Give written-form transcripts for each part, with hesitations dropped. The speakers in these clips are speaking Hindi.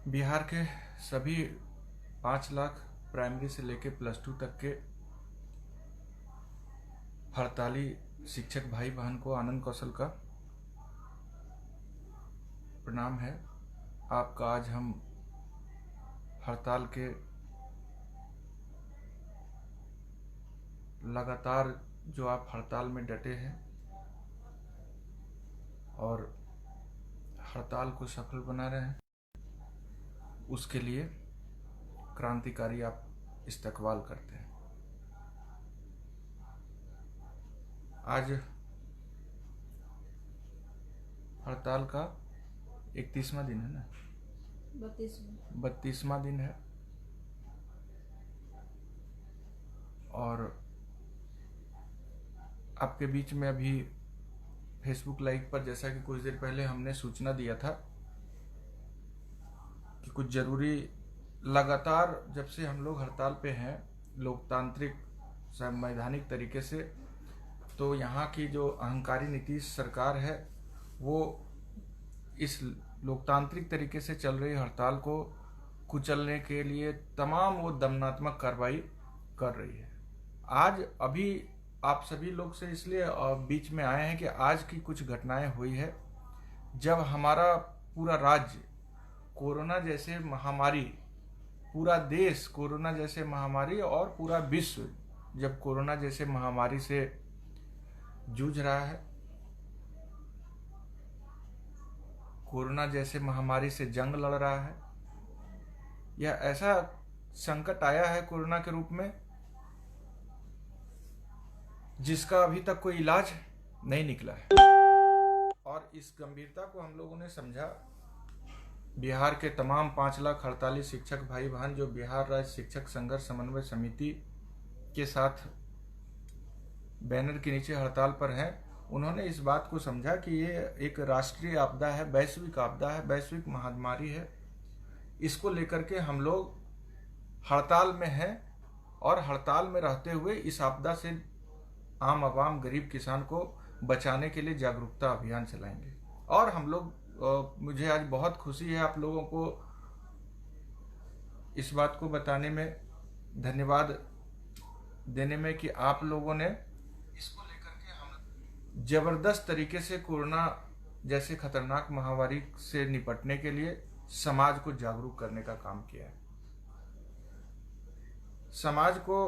बिहार के सभी 5 लाख प्राइमरी से लेकर +2 तक के हड़ताली शिक्षक भाई बहन को आनंद कौशल का प्रणाम है। आपका आज हम हड़ताल के लगातार जो आप हड़ताल में डटे हैं और हड़ताल को सफल बना रहे हैं, उसके लिए क्रांतिकारी आप इस्तकबाल करते हैं। आज हड़ताल का 31वां दिन है ना, 32वां दिन है। और आपके बीच में अभी फेसबुक लाइव पर, जैसा कि कुछ देर पहले हमने सूचना दिया था कि कुछ जरूरी, लगातार जब से हम लोग हड़ताल पे हैं लोकतांत्रिक संवैधानिक तरीके से, तो यहाँ की जो अहंकारी नीतीश सरकार है वो इस लोकतांत्रिक तरीके से चल रही हड़ताल को कुचलने के लिए तमाम वो दमनात्मक कार्रवाई कर रही है। आज अभी आप सभी लोग से इसलिए बीच में आए हैं कि आज की कुछ घटनाएं हुई है जब हमारा पूरा राज्य कोरोना जैसे महामारी, पूरा देश कोरोना जैसे महामारी और पूरा विश्व जब कोरोना जैसे महामारी से जूझ रहा है, कोरोना जैसे महामारी से जंग लड़ रहा है, यह ऐसा संकट आया है कोरोना के रूप में जिसका अभी तक कोई इलाज नहीं निकला है। और इस गंभीरता को हम लोगों ने समझा। बिहार के तमाम 5 लाख हड़ताली शिक्षक भाई बहन जो बिहार राज्य शिक्षक संघर्ष समन्वय समिति के साथ बैनर के नीचे हड़ताल पर हैं, उन्होंने इस बात को समझा कि ये एक राष्ट्रीय आपदा है, वैश्विक आपदा है, वैश्विक महामारी है। इसको लेकर के हम लोग हड़ताल में हैं और हड़ताल में रहते हुए इस आपदा से आम आवाम गरीब किसान को बचाने के लिए जागरूकता अभियान चलाएंगे। और हम लोग, मुझे आज बहुत खुशी है आप लोगों को इस बात को बताने में, धन्यवाद देने में कि आप लोगों ने इसको लेकर के हम जबरदस्त तरीके से कोरोना जैसे खतरनाक महामारी से निपटने के लिए समाज को जागरूक करने का काम किया है। समाज को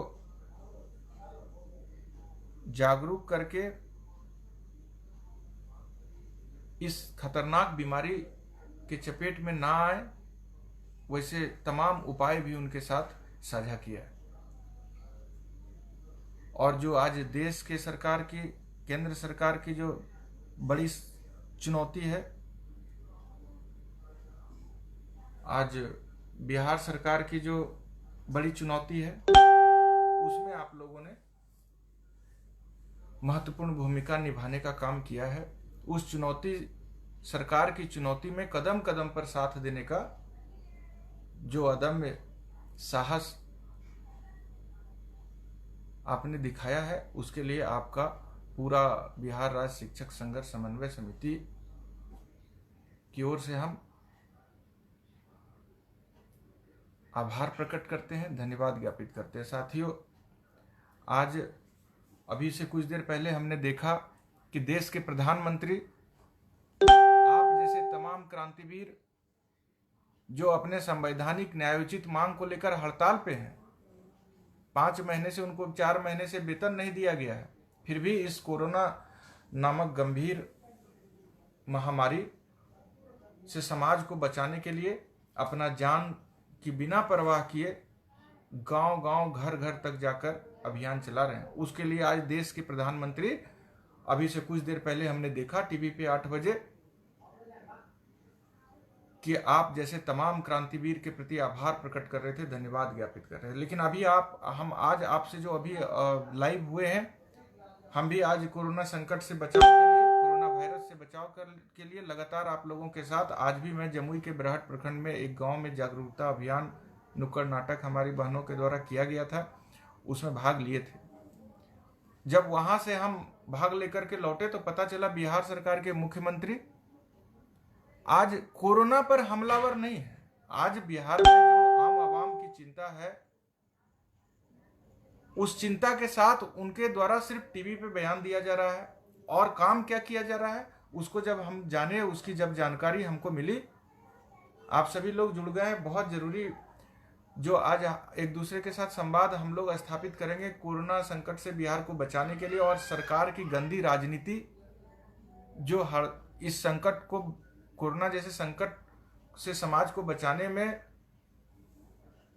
जागरूक करके इस खतरनाक बीमारी के चपेट में ना आए, वैसे तमाम उपाय भी उनके साथ साझा किया है। और जो आज देश के सरकार की, केंद्र सरकार की जो बड़ी चुनौती है, आज बिहार सरकार की जो बड़ी चुनौती है, उसमें आप लोगों ने महत्वपूर्ण भूमिका निभाने का काम किया है। उस चुनौती, सरकार की चुनौती में कदम कदम पर साथ देने का जो अदम्य साहस आपने दिखाया है, उसके लिए आपका पूरा बिहार राज्य शिक्षक संघर्ष समन्वय समिति की ओर से हम आभार प्रकट करते हैं, धन्यवाद ज्ञापित करते हैं। साथियों, आज अभी से कुछ देर पहले हमने देखा कि देश के प्रधानमंत्री, आप जैसे तमाम क्रांतिवीर जो अपने संवैधानिक न्यायोचित मांग को लेकर हड़ताल पे हैं, 5 महीने से उनको 4 महीने से वेतन नहीं दिया गया है, फिर भी इस कोरोना नामक गंभीर महामारी से समाज को बचाने के लिए अपना जान की बिना परवाह किए गांव गांव घर घर तक जाकर अभियान चला रहे हैं। उसके लिए आज देश के प्रधानमंत्री, अभी से कुछ देर पहले हमने देखा टीवी पे 8 बजे, कि आप जैसे तमाम क्रांतिवीर के प्रति आभार प्रकट कर रहे थे, धन्यवाद ज्ञापित कर रहे थे। लेकिन अभी हम आज आपसे जो अभी लाइव हुए हैं, हम भी आज कोरोना संकट से बचाव के लिए, कोरोना वायरस से बचाव के लिए लगातार आप लोगों के साथ, आज भी मैं जमुई के बरहट प्रखंड में एक गांव में जागरूकता अभियान नुक्कड़ नाटक हमारी बहनों के द्वारा किया गया था, उसमें भाग लिए थे। जब वहां से हम भाग लेकर के लौटे तो पता चला बिहार सरकार के मुख्यमंत्री आज कोरोना पर हमलावर नहीं है, आज बिहार में जो आम आवाम की चिंता है, उस चिंता के साथ उनके द्वारा सिर्फ टीवी पे बयान दिया जा रहा है और काम क्या किया जा रहा है उसको जब हम जाने, उसकी जब जानकारी हमको मिली, आप सभी लोग जुड़ गए हैं। बहुत जरूरी जो आज एक दूसरे के साथ संवाद हम लोग स्थापित करेंगे कोरोना संकट से बिहार को बचाने के लिए, और सरकार की गंदी राजनीति जो हर इस संकट को, कोरोना जैसे संकट से समाज को बचाने में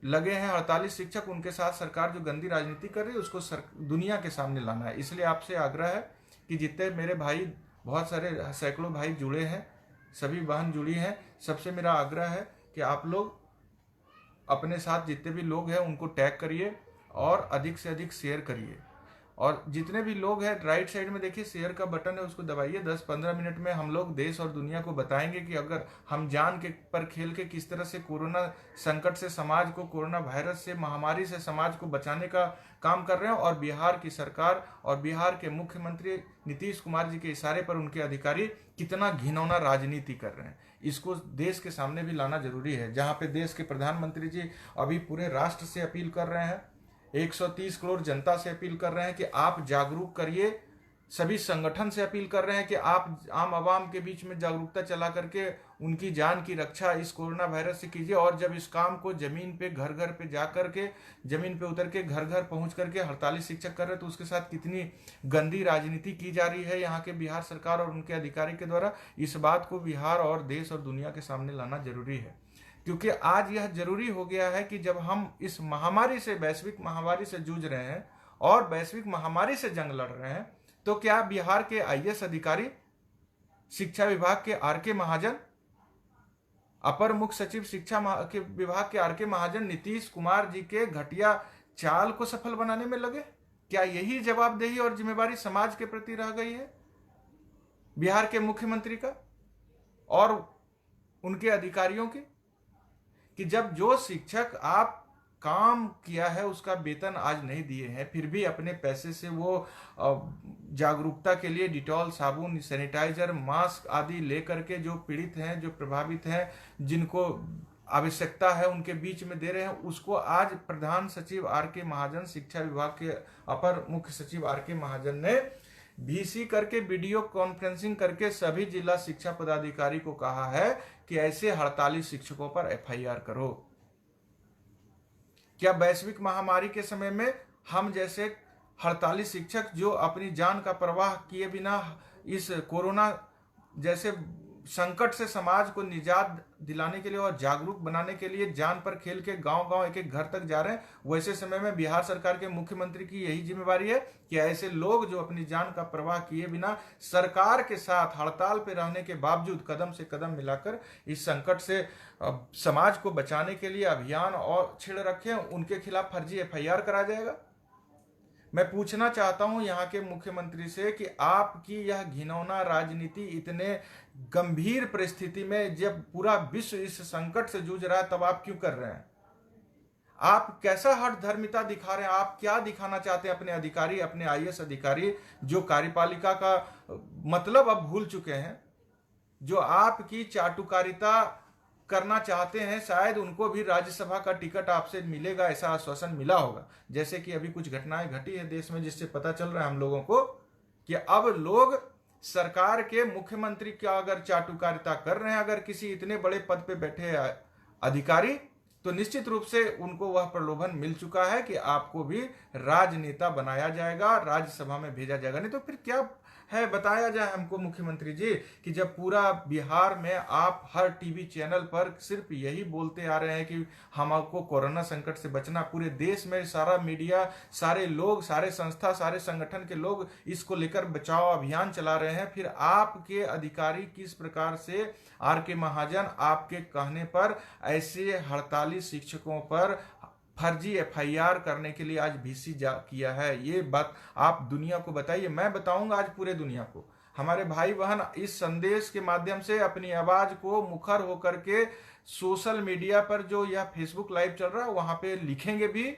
लगे हैं 48 शिक्षक, उनके साथ सरकार जो गंदी राजनीति कर रही है उसको दुनिया के सामने लाना है। इसलिए आपसे आग्रह है कि जितने मेरे भाई, बहुत सारे सैकड़ों भाई जुड़े हैं, सभी बहन जुड़ी हैं, सबसे मेरा आग्रह है कि आप लोग अपने साथ जितने भी लोग हैं उनको टैग करिए और अधिक से अधिक शेयर करिए। और जितने भी लोग हैं, राइट साइड में देखिए शेयर का बटन है, उसको दबाइए। 10-15 मिनट में हम लोग देश और दुनिया को बताएंगे कि अगर हम जान के पर खेल के किस तरह से कोरोना संकट से समाज को, कोरोना वायरस से, महामारी से समाज को बचाने का काम कर रहे हैं, और बिहार की सरकार और बिहार के मुख्यमंत्री नीतीश कुमार जी के इशारे पर उनके अधिकारी कितना घिनौना राजनीति कर रहे हैं, इसको देश के सामने भी लाना जरूरी है। जहां पे देश के प्रधानमंत्री जी अभी पूरे राष्ट्र से अपील कर रहे हैं, 130 करोड़ जनता से अपील कर रहे हैं कि आप जागरूक करिए, सभी संगठन से अपील कर रहे हैं कि आप आम आवाम के बीच में जागरूकता चला करके उनकी जान की रक्षा इस कोरोना वायरस से कीजिए। और जब इस काम को जमीन पे, घर घर पे जा करके, जमीन पे उतर के, घर घर पहुंच करके 48 शिक्षक कर रहे हैं, तो उसके साथ कितनी गंदी राजनीति की जा रही है यहाँ के बिहार सरकार और उनके अधिकारी के द्वारा, इस बात को बिहार और देश और दुनिया के सामने लाना जरूरी है। क्योंकि आज यह जरूरी हो गया है कि जब हम इस महामारी से, वैश्विक महामारी से जूझ रहे हैं और वैश्विक महामारी से जंग लड़ रहे हैं, तो क्या बिहार के आईएएस अधिकारी, शिक्षा विभाग के आर.के. महाजन, अपर मुख्य सचिव शिक्षा के विभाग के आर.के. महाजन नीतीश कुमार जी के घटिया चाल को सफल बनाने में लगे? क्या यही जवाबदेही और जिम्मेवारी समाज के प्रति रह गई है बिहार के मुख्यमंत्री का और उनके अधिकारियों की? कि जब जो शिक्षक आप काम किया है उसका वेतन आज नहीं दिए हैं, फिर भी अपने पैसे से वो जागरूकता के लिए डिटॉल साबुन, सैनिटाइजर, मास्क आदि लेकर के जो पीड़ित हैं, जो प्रभावित हैं, जिनको आवश्यकता है उनके बीच में दे रहे हैं, उसको आज प्रधान सचिव आर.के. महाजन, शिक्षा विभाग के अपर मुख्य सचिव आर.के. महाजन ने वीसी करके, वीडियो कॉन्फ्रेंसिंग करके सभी जिला शिक्षा पदाधिकारी को कहा है कि ऐसे 48 शिक्षकों पर एफआईआर करो। क्या वैश्विक महामारी के समय में हम जैसे 48 शिक्षक जो अपनी जान का परवाह किए बिना इस कोरोना जैसे संकट से समाज को निजात दिलाने के लिए और जागरूक बनाने के लिए जान पर खेल के गांव-गांव, एक-एक घर तक जा रहे हैं, वैसे समय में बिहार सरकार के मुख्यमंत्री की यही जिम्मेवारी है कि ऐसे लोग जो अपनी जान का परवाह किए बिना सरकार के साथ हड़ताल पे रहने के बावजूद कदम से कदम मिलाकर इस संकट से समाज को बचाने के लिए अभियान और छेड़ रखे, उनके खिलाफ फर्जी एफआईआर करा जाएगा। मैं पूछना चाहता हूं यहाँ के मुख्यमंत्री से कि आपकी यह घिनौना राजनीति इतने गंभीर परिस्थिति में, जब पूरा विश्व इस संकट से जूझ रहा है, तब आप क्यों कर रहे हैं? आप कैसा हठ धर्मिता दिखा रहे हैं? आप क्या दिखाना चाहते हैं अपने अधिकारी, अपने आईएएस अधिकारी जो कार्यपालिका का मतलब अब भूल चुके हैं, जो आपकी चाटुकारिता करना चाहते हैं? शायद उनको भी राज्यसभा का टिकट आपसे मिलेगा, ऐसा आश्वासन मिला होगा। जैसे कि अभी कुछ घटनाएं घटी है देश में, जिससे पता चल रहा है हम लोगों को कि अब लोग सरकार के मुख्यमंत्री क्या अगर चाटुकारिता कर रहे हैं, अगर किसी इतने बड़े पद पे बैठे अधिकारी, तो निश्चित रूप से उनको वह प्रलोभन मिल चुका है कि आपको भी राजनेता बनाया जाएगा, राज्यसभा में भेजा जाएगा। नहीं तो फिर क्या है, बताया जाए हमको मुख्यमंत्री जी कि जब पूरा बिहार में आप हर टीवी चैनल पर सिर्फ यही बोलते आ रहे हैं कि हमको कोरोना संकट से बचना, पूरे देश में सारा मीडिया, सारे लोग, सारे संस्था, सारे संगठन के लोग इसको लेकर बचाव अभियान चला रहे हैं, फिर आपके अधिकारी किस प्रकार से आर.के. महाजन आपके कहने पर ऐसे 48 शिक्षकों पर फर्जी एफआईआर करने के लिए आज वीसी किया है? ये बात आप दुनिया को बताइए। मैं बताऊंगा आज पूरे दुनिया को। हमारे भाई बहन इस संदेश के माध्यम से अपनी आवाज को मुखर होकर के सोशल मीडिया पर, जो यह फेसबुक लाइव चल रहा है, वहां पे लिखेंगे भी।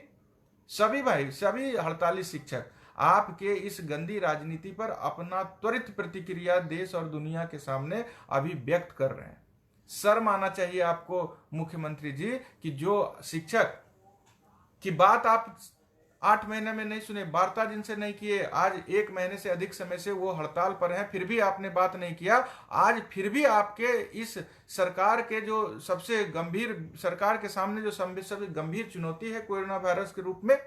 सभी भाई, सभी 48 शिक्षक आपके इस गंदी राजनीति पर अपना त्वरित प्रतिक्रिया देश और दुनिया के सामने अभी व्यक्त कर रहे हैं। शर्म आना चाहिए आपको मुख्यमंत्री जी कि जो शिक्षक की बात आप 8 महीने में नहीं सुने, वार्ता जिनसे नहीं किए, आज 1 महीने से अधिक समय से वो हड़ताल पर हैं, फिर भी आपने बात नहीं किया। आज फिर भी आपके इस सरकार के जो सबसे गंभीर, सरकार के सामने जो सबसे गंभीर चुनौती है कोरोना वायरस के रूप में,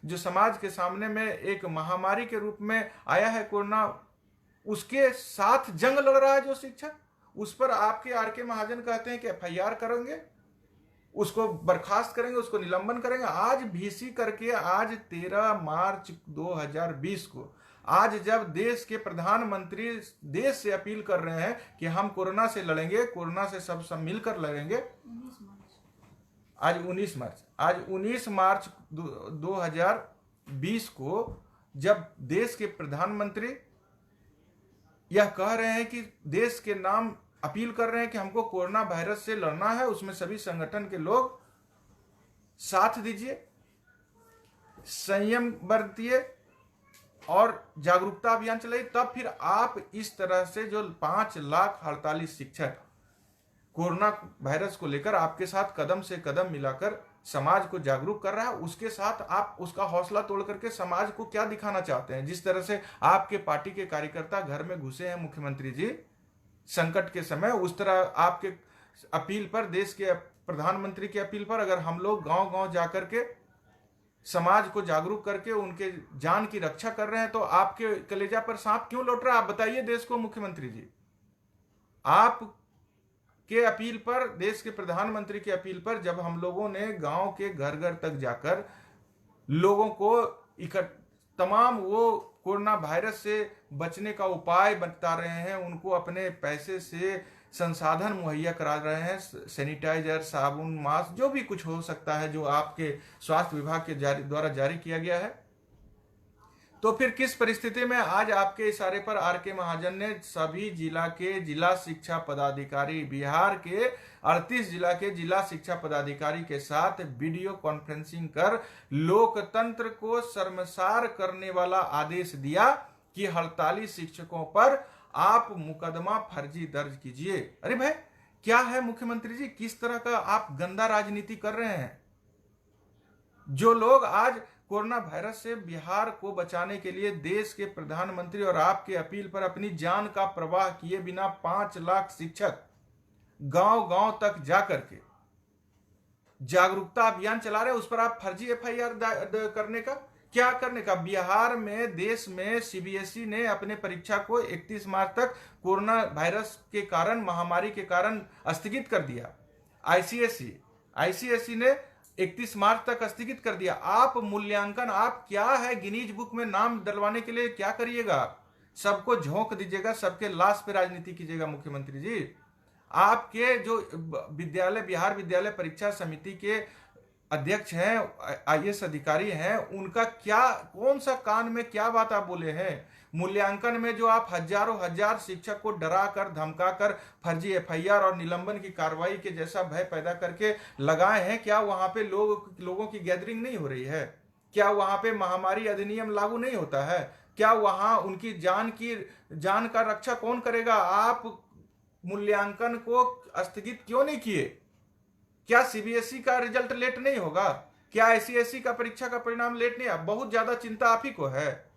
जो समाज के सामने में एक महामारी के रूप में आया है कोरोना, उसके साथ जंग लड़ रहा है जो शिक्षक, उस पर आपके आर.के. महाजन कहते हैं कि FIR करेंगे, उसको बर्खास्त करेंगे, उसको निलंबन करेंगे। आज VC करके आज 13 मार्च 2020 को, आज जब देश के प्रधानमंत्री देश से अपील कर रहे हैं कि हम कोरोना से लड़ेंगे, कोरोना से सब मिलकर लड़ेंगे। आज 19 मार्च 2020 को जब देश के प्रधानमंत्री यह कह रहे हैं कि देश के नाम अपील कर रहे हैं कि हमको कोरोना वायरस से लड़ना है, उसमें सभी संगठन के लोग साथ दीजिए, संयम बरतिए और जागरूकता अभियान चलाइए, तब फिर आप इस तरह से जो 5,48,000 शिक्षक कोरोना वायरस को लेकर आपके साथ कदम से कदम मिलाकर समाज को जागरूक कर रहा है, उसके साथ आप उसका हौसला तोड़ करके समाज को क्या दिखाना चाहते हैं। जिस तरह से आपके पार्टी के कार्यकर्ता घर में घुसे हैं मुख्यमंत्री जी संकट के समय, उस तरह आपके अपील पर, देश के प्रधानमंत्री की अपील पर अगर हम लोग गांव गांव जाकर के समाज को जागरूक करके उनके जान की रक्षा कर रहे हैं, तो आपके कलेजा पर सांप क्यों लौट रहा है? आप बताइए देश को मुख्यमंत्री जी। आप के अपील पर, देश के प्रधानमंत्री की अपील पर, जब हम लोगों ने गांव के घर घर तक जाकर लोगों को तमाम वो कोरोना वायरस से बचने का उपाय बता रहे हैं, उनको अपने पैसे से संसाधन मुहैया करा रहे हैं, सैनिटाइजर, साबुन, मास्क, जो भी कुछ हो सकता है जो आपके स्वास्थ्य विभाग के द्वारा जारी किया गया है, तो फिर किस परिस्थिति में आज आपके इशारे पर आर.के. महाजन ने सभी जिला के जिला शिक्षा पदाधिकारी, बिहार के 38 जिला के जिला शिक्षा पदाधिकारी के साथ वीडियो कॉन्फ्रेंसिंग कर लोकतंत्र को शर्मसार करने वाला आदेश दिया कि हड़ताली शिक्षकों पर आप मुकदमा फर्जी दर्ज कीजिए। अरे भाई, क्या है मुख्यमंत्री जी, किस तरह का आप गंदा राजनीति कर रहे हैं? जो लोग आज कोरोना वायरस से बिहार को बचाने के लिए देश के प्रधानमंत्री और आपके अपील पर अपनी जान का प्रवाह किए बिना 5 लाख शिक्षक गांव गांव तक जाकर के जागरूकता अभियान चला रहे हैं, उस पर आप फर्जी FIR करने का क्या करने का? बिहार में, देश में CBSE ने अपने परीक्षा को 31 मार्च तक कोरोना वायरस के कारण, महामारी के कारण स्थगित कर दिया। ICSE ने 31 मार्च तक स्थगित कर दिया। आप मूल्यांकन, आप क्या है, गिनीज बुक में नाम डलवाने के लिए क्या करिएगा? सबको झोंक दीजिएगा, सबके लाश पे राजनीति कीजिएगा मुख्यमंत्री जी। आपके जो विद्यालय, बिहार विद्यालय परीक्षा समिति के अध्यक्ष हैं, IAS अधिकारी हैं, उनका क्या, कौन सा कान में क्या बात आप बोले हैं? मूल्यांकन में जो आप हजारों हजार शिक्षक को डरा कर, धमका कर, फर्जी FIR और निलंबन की कार्रवाई के जैसा भय पैदा करके लगाए हैं, क्या वहां पे लोगों की गैदरिंग नहीं हो रही है? क्या वहां पे महामारी अधिनियम लागू नहीं होता है? क्या वहां उनकी जान का रक्षा कौन करेगा? आप मूल्यांकन को स्थगित क्यों नहीं किए? क्या CBSE का रिजल्ट लेट नहीं होगा? क्या ICSE का परीक्षा का परिणाम लेट नहीं? बहुत ज्यादा चिंता आप ही को है।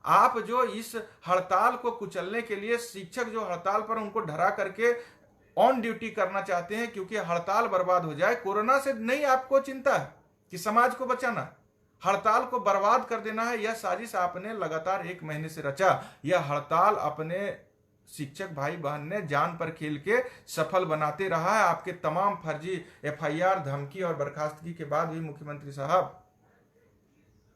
आप जो इस हड़ताल को कुचलने के लिए, शिक्षक जो हड़ताल पर, उनको डरा करके ऑन ड्यूटी करना चाहते हैं, क्योंकि हड़ताल बर्बाद हो जाए। कोरोना से नहीं आपको चिंता है कि समाज को बचाना, हड़ताल को बर्बाद कर देना है। यह साजिश आपने लगातार 1 महीने से रचा। यह हड़ताल अपने शिक्षक भाई बहन ने जान पर खेल के सफल बनाते रहा है। आपके तमाम फर्जी FIR, धमकी और बर्खास्तगी के बाद भी मुख्यमंत्री साहब,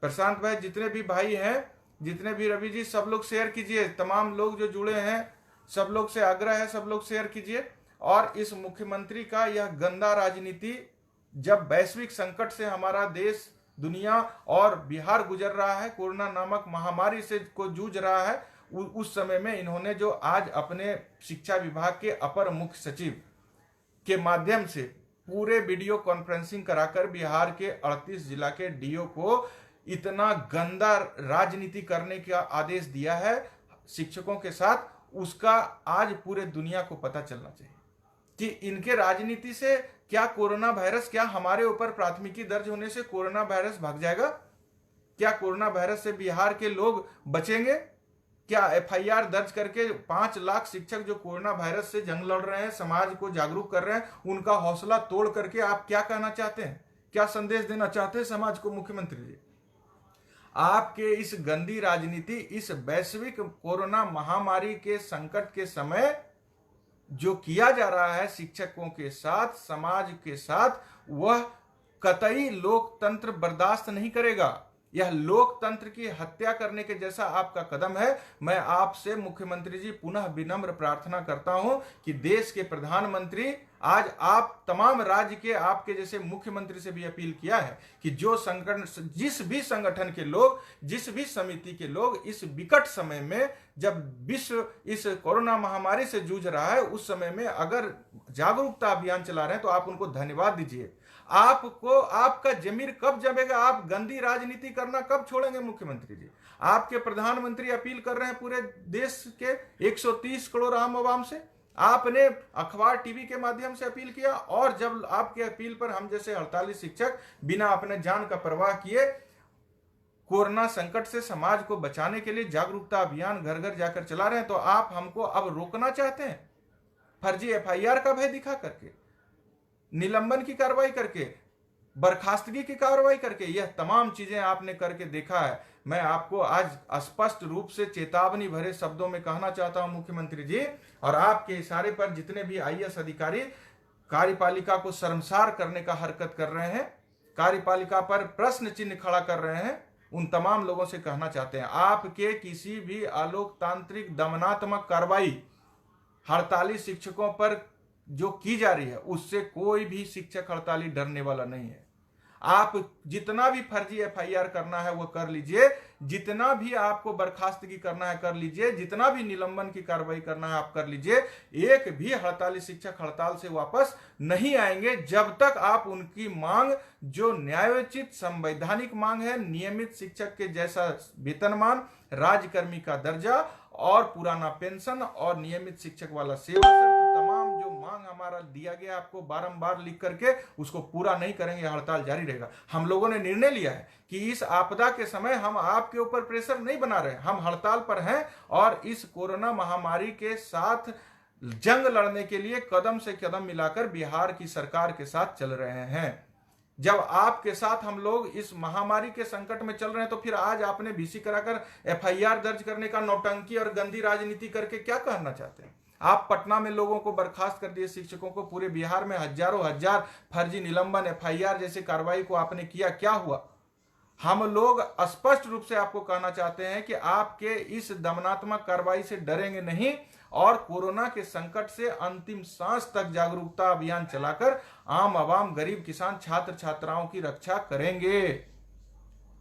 प्रशांत भाई, जितने भी भाई हैं, जितने भी रवि जी, सब लोग शेयर कीजिए। तमाम लोग जो जुड़े हैं, सब लोग से आग्रह है, सब लोग शेयर कीजिए। और इस मुख्यमंत्री का यह गंदा राजनीति, जब वैश्विक संकट से हमारा देश, दुनिया और बिहार गुजर रहा है, कोरोना नामक महामारी से को जूझ रहा है, उस समय में इन्होंने जो आज अपने शिक्षा विभाग के अपर मुख्य सचिव के माध्यम से पूरे वीडियो कॉन्फ्रेंसिंग कराकर बिहार के 38 जिला के DO को इतना गंदा राजनीति करने का आदेश दिया है शिक्षकों के साथ, उसका आज पूरे दुनिया को पता चलना चाहिए। कि इनके राजनीति से क्या कोरोना वायरस, क्या हमारे ऊपर प्राथमिकी दर्ज होने से कोरोना वायरस भाग जाएगा? क्या कोरोना वायरस से बिहार के लोग बचेंगे? क्या एफआईआर दर्ज करके 5 लाख शिक्षक जो कोरोना वायरस से जंग लड़ रहे हैं, समाज को जागरूक कर रहे हैं, उनका हौसला तोड़ करके आप क्या कहना चाहते हैं? क्या संदेश देना चाहते हैं समाज को मुख्यमंत्री जी? आपके इस गंदी राजनीति, इस वैश्विक कोरोना महामारी के संकट के समय जो किया जा रहा है शिक्षकों के साथ, समाज के साथ, वह कतई लोकतंत्र बर्दाश्त नहीं करेगा। यह लोकतंत्र की हत्या करने के जैसा आपका कदम है। मैं आपसे मुख्यमंत्री जी पुनः विनम्र प्रार्थना करता हूं कि देश के प्रधानमंत्री, आज आप तमाम राज्य के आपके जैसे मुख्यमंत्री से भी अपील किया है कि जो संगठन, जिस भी संगठन के लोग, जिस भी समिति के लोग इस विकट समय में, जब विश्व इस कोरोना महामारी से जूझ रहा है, उस समय में अगर जागरूकता अभियान चला रहे हैं तो आप उनको धन्यवाद दीजिए। आपको आपका जमीर कब जमेगा? आप गंदी राजनीति करना कब छोड़ेंगे मुख्यमंत्री जी? आपके प्रधानमंत्री अपील कर रहे हैं पूरे देश के 130 करोड़ आम आवाम से। आपने अखबार, टीवी के माध्यम से अपील किया, और जब आपके अपील पर हम जैसे 48 शिक्षक बिना अपने जान का परवाह किए कोरोना संकट से समाज को बचाने के लिए जागरूकता अभियान घर घर जाकर चला रहे हैं, तो आप हमको अब रोकना चाहते हैं फर्जी एफआईआर का भय दिखा करके, निलंबन की कार्रवाई करके, बर्खास्तगी की कार्रवाई करके। यह तमाम चीजें आपने करके देखा है। मैं आपको आज स्पष्ट रूप से चेतावनी भरे शब्दों में कहना चाहता हूं मुख्यमंत्री जी, और आपके इशारे पर जितने भी आईएएस अधिकारी कार्यपालिका को शर्मसार करने का हरकत कर रहे हैं, कार्यपालिका पर प्रश्न चिन्ह खड़ा कर रहे हैं, उन तमाम लोगों से कहना चाहते हैं, आपके किसी भी अलोकतांत्रिक दमनात्मक कार्रवाई 48 शिक्षकों पर जो की जा रही है, उससे कोई भी शिक्षक हड़ताली डरने वाला नहीं है। आप जितना भी फर्जी एफआईआर करना है वो कर लीजिए, जितना भी आपको बर्खास्तगी करना है कर लीजिए, जितना भी निलंबन की कार्रवाई करना है आप कर लीजिए। एक भी हड़ताली शिक्षक हड़ताल से वापस नहीं आएंगे जब तक आप उनकी मांग, जो न्यायोचित संवैधानिक मांग है, नियमित शिक्षक के जैसा वेतनमान, राज्यकर्मी का दर्जा और पुराना पेंशन और नियमित शिक्षक वाला सेवा, तमाम जो मांग हमारा दिया गया आपको बारंबार लिख करके, उसको पूरा नहीं करेंगे, हड़ताल जारी रहेगा। हम लोगों ने निर्णय लिया है कि इस आपदा के समय हम आपके ऊपर प्रेशर नहीं बना रहे, हम हड़ताल पर हैं और इस कोरोना महामारी के साथ जंग लड़ने के लिए कदम से कदम मिलाकर बिहार की सरकार के साथ चल रहे हैं। जब आपके साथ हम लोग इस महामारी के संकट में चल रहे हैं, तो फिर आज आपने भीसी कराकर एफआईआर दर्ज करने का नौटंकी और गंदी राजनीति करके क्या कहना चाहते हैं? आप पटना में लोगों को बर्खास्त कर दिए, शिक्षकों को, पूरे बिहार में हजारों हजार फर्जी निलंबन, एफआईआर जैसे कार्रवाई को आपने किया, क्या हुआ? हम लोग स्पष्ट रूप से आपको कहना चाहते हैं कि आपके इस दमनात्मक कार्रवाई से डरेंगे नहीं, और कोरोना के संकट से अंतिम सांस तक जागरूकता अभियान चलाकर आम आवाम, गरीब किसान, छात्र छात्राओं की रक्षा करेंगे।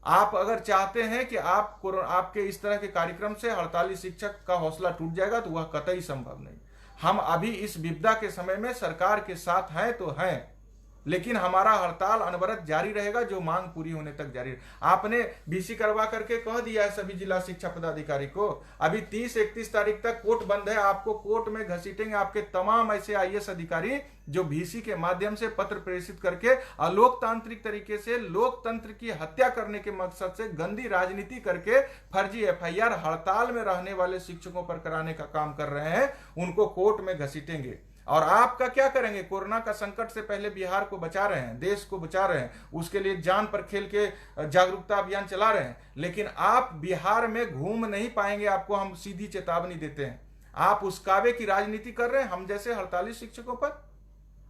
आप अगर चाहते हैं कि आपके इस तरह के कार्यक्रम से 48 शिक्षक का हौसला टूट जाएगा, तो वह कतई संभव नहीं। हम अभी इस विपदा के समय में सरकार के साथ हैं तो हैं, लेकिन हमारा हड़ताल अनवरत जारी रहेगा, जो मांग पूरी होने तक जारी रहेगा। आपने भीसी करवा करके कह दिया है सभी जिला शिक्षा पदाधिकारी को, अभी 30-31 तारीख तक कोर्ट बंद है, आपको कोर्ट में घसीटेंगे आपके तमाम ऐसे आईएएस अधिकारी जो भीसी के माध्यम से पत्र प्रेषित करके अलोकतांत्रिक तरीके से लोकतंत्र की हत्या करने के मकसद से गंदी राजनीति करके फर्जी एफआईआर हड़ताल में रहने वाले शिक्षकों पर कराने का काम कर रहे हैं, उनको कोर्ट में घसीटेंगे। और आपका क्या करेंगे? कोरोना का संकट से पहले बिहार को बचा रहे हैं, देश को बचा रहे हैं, उसके लिए जान पर खेल के जागरूकता अभियान चला रहे हैं, लेकिन आप बिहार में घूम नहीं पाएंगे, आपको हम सीधी चेतावनी देते हैं। आप उस्कावे की राजनीति कर रहे हैं हम जैसे 48 शिक्षकों पर,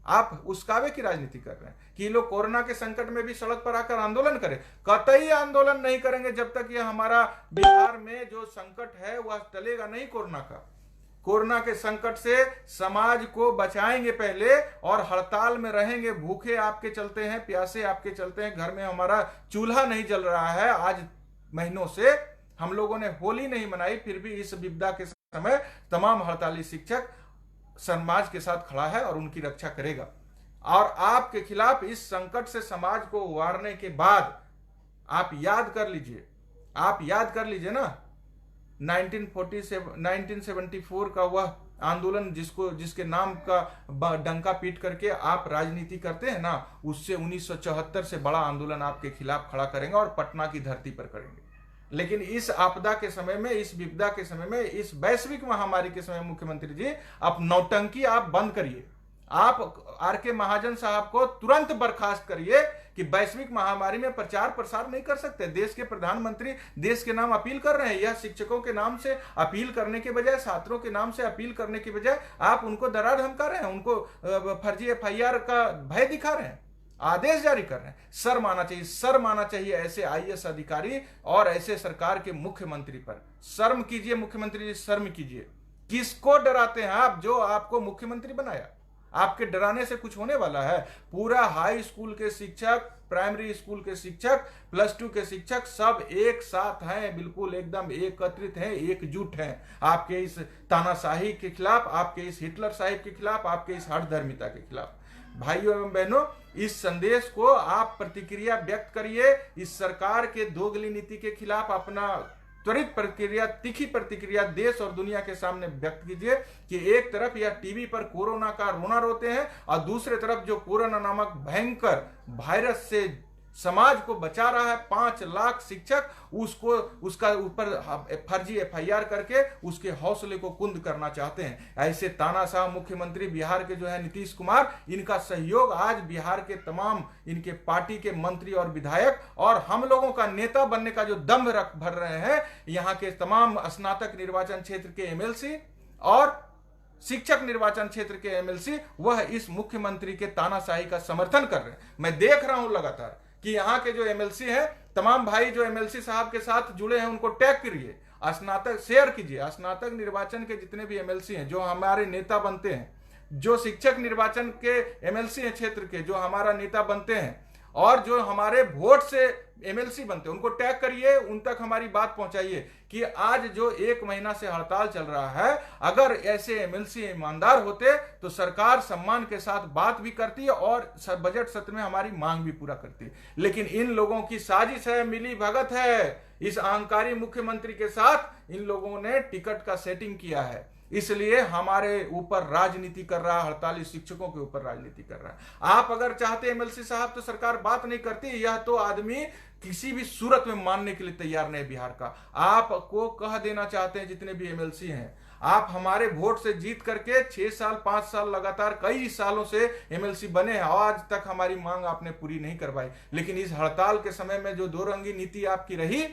आप उस्कावे की राजनीति कर रहे हैं कि लोग कोरोना के संकट में भी सड़क पर आकर आंदोलन करें। कतई आंदोलन नहीं करेंगे जब तक ये हमारा बिहार में जो संकट है वह टलेगा नहीं। कोरोना के संकट से समाज को बचाएंगे पहले, और हड़ताल में रहेंगे, भूखे आपके चलते हैं, प्यासे आपके चलते हैं, घर में हमारा चूल्हा नहीं जल रहा है। आज महीनों से हम लोगों ने होली नहीं मनाई, फिर भी इस विपदा के समय तमाम हड़ताली शिक्षक समाज के साथ खड़ा है और उनकी रक्षा करेगा। और आपके खिलाफ इस संकट से समाज को उबारने के बाद आप याद कर लीजिए ना 1974 का वह आंदोलन जिसके नाम का डंका पीट करके आप राजनीति करते हैं ना, उससे 1974 से बड़ा आंदोलन आपके खिलाफ खड़ा करेंगे और पटना की धरती पर करेंगे। लेकिन इस आपदा के समय में, इस विपदा के समय में, इस वैश्विक महामारी के समय मुख्यमंत्री जी, आप नौटंकी आप बंद करिए। आप आर.के. महाजन साहब को तुरंत बर्खास्त करिए कि वैश्विक महामारी में प्रचार प्रसार नहीं कर सकते। देश के प्रधानमंत्री देश के नाम अपील कर रहे हैं, यह शिक्षकों के नाम से अपील करने के बजाय, छात्रों के नाम से अपील करने के बजाय आप उनको डरा धमका रहे हैं, उनको फर्जी एफआईआर का भय दिखा रहे हैं, आदेश जारी कर रहे हैं। शर्म आना चाहिए, शर्म आना चाहिए ऐसे आईएएस अधिकारी और ऐसे सरकार के मुख्यमंत्री पर। शर्म कीजिए मुख्यमंत्री जी, शर्म कीजिए। किसको डराते हैं आप, जो आपको मुख्यमंत्री बनाया? आपके डराने से कुछ होने वाला है? पूरा हाई स्कूल के शिक्षक, प्राइमरी स्कूल के शिक्षक, +2 के शिक्षक सब एक साथ हैं, बिल्कुल एकदम एकत्रित हैं, एकजुट हैं आपके इस तानाशाही के खिलाफ, आपके इस हिटलर साहिब के खिलाफ, आपके इस हठधर्मिता के खिलाफ। भाइयों एवं बहनों, इस संदेश को आप प्रतिक्रिया व्यक्त करिए। इस सरकार के दोगली नीति के खिलाफ अपना त्वरित प्रतिक्रिया, तीखी प्रतिक्रिया देश और दुनिया के सामने व्यक्त कीजिए कि एक तरफ यह टीवी पर कोरोना का रोना रोते हैं और दूसरे तरफ जो कोरोना नामक भयंकर वायरस से समाज को बचा रहा है 5 लाख शिक्षक, उसका ऊपर फर्जी एफआईआर करके उसके हौसले को कुंद करना चाहते हैं। ऐसे तानाशाह मुख्यमंत्री बिहार के जो है नीतीश कुमार, इनका सहयोग आज बिहार के तमाम इनके पार्टी के मंत्री और विधायक और हम लोगों का नेता बनने का जो दम्भ रख भर रहे हैं, यहाँ के तमाम स्नातक निर्वाचन क्षेत्र के एमएलसी और शिक्षक निर्वाचन क्षेत्र के एमएलसी, वह इस मुख्यमंत्री के तानाशाही का समर्थन कर रहे हैं। मैं देख रहा हूं लगातार कि यहाँ के जो एमएलसी हैं, तमाम भाई जो एमएलसी साहब के साथ जुड़े हैं उनको टैग करिए, स्नातक शेयर कीजिए। स्नातक निर्वाचन के जितने भी एमएलसी हैं जो हमारे नेता बनते हैं, जो शिक्षक निर्वाचन के एमएलसी हैं क्षेत्र के जो हमारा नेता बनते हैं और जो हमारे वोट से एमएलसी बनते हैं, उनको टैग करिए, उन तक हमारी बात पहुंचाइए कि आज जो 1 महीना से हड़ताल चल रहा है, अगर ऐसे एमएलसी ईमानदार होते तो सरकार सम्मान के साथ बात भी करती है और बजट सत्र में हमारी मांग भी पूरा करती। लेकिन इन लोगों की साजिश है, मिली भगत है, इस अहंकारी मुख्यमंत्री के साथ इन लोगों ने टिकट का सेटिंग किया है, इसलिए हमारे ऊपर राजनीति कर रहा है, 48 शिक्षकों के ऊपर राजनीति कर रहा है। आप अगर चाहते एमएलसी साहब तो सरकार बात नहीं करती। यह तो आदमी किसी भी सूरत में मानने के लिए तैयार नहीं बिहार का। आपको कह देना चाहते हैं जितने भी एमएलसी हैं, आप हमारे वोट से जीत करके 6 साल 5 साल लगातार कई सालों से एमएलसी बने हैं, आज तक हमारी मांग आपने पूरी नहीं करवाई। लेकिन इस हड़ताल के समय में जो 2 रंगी नीति आपकी रही,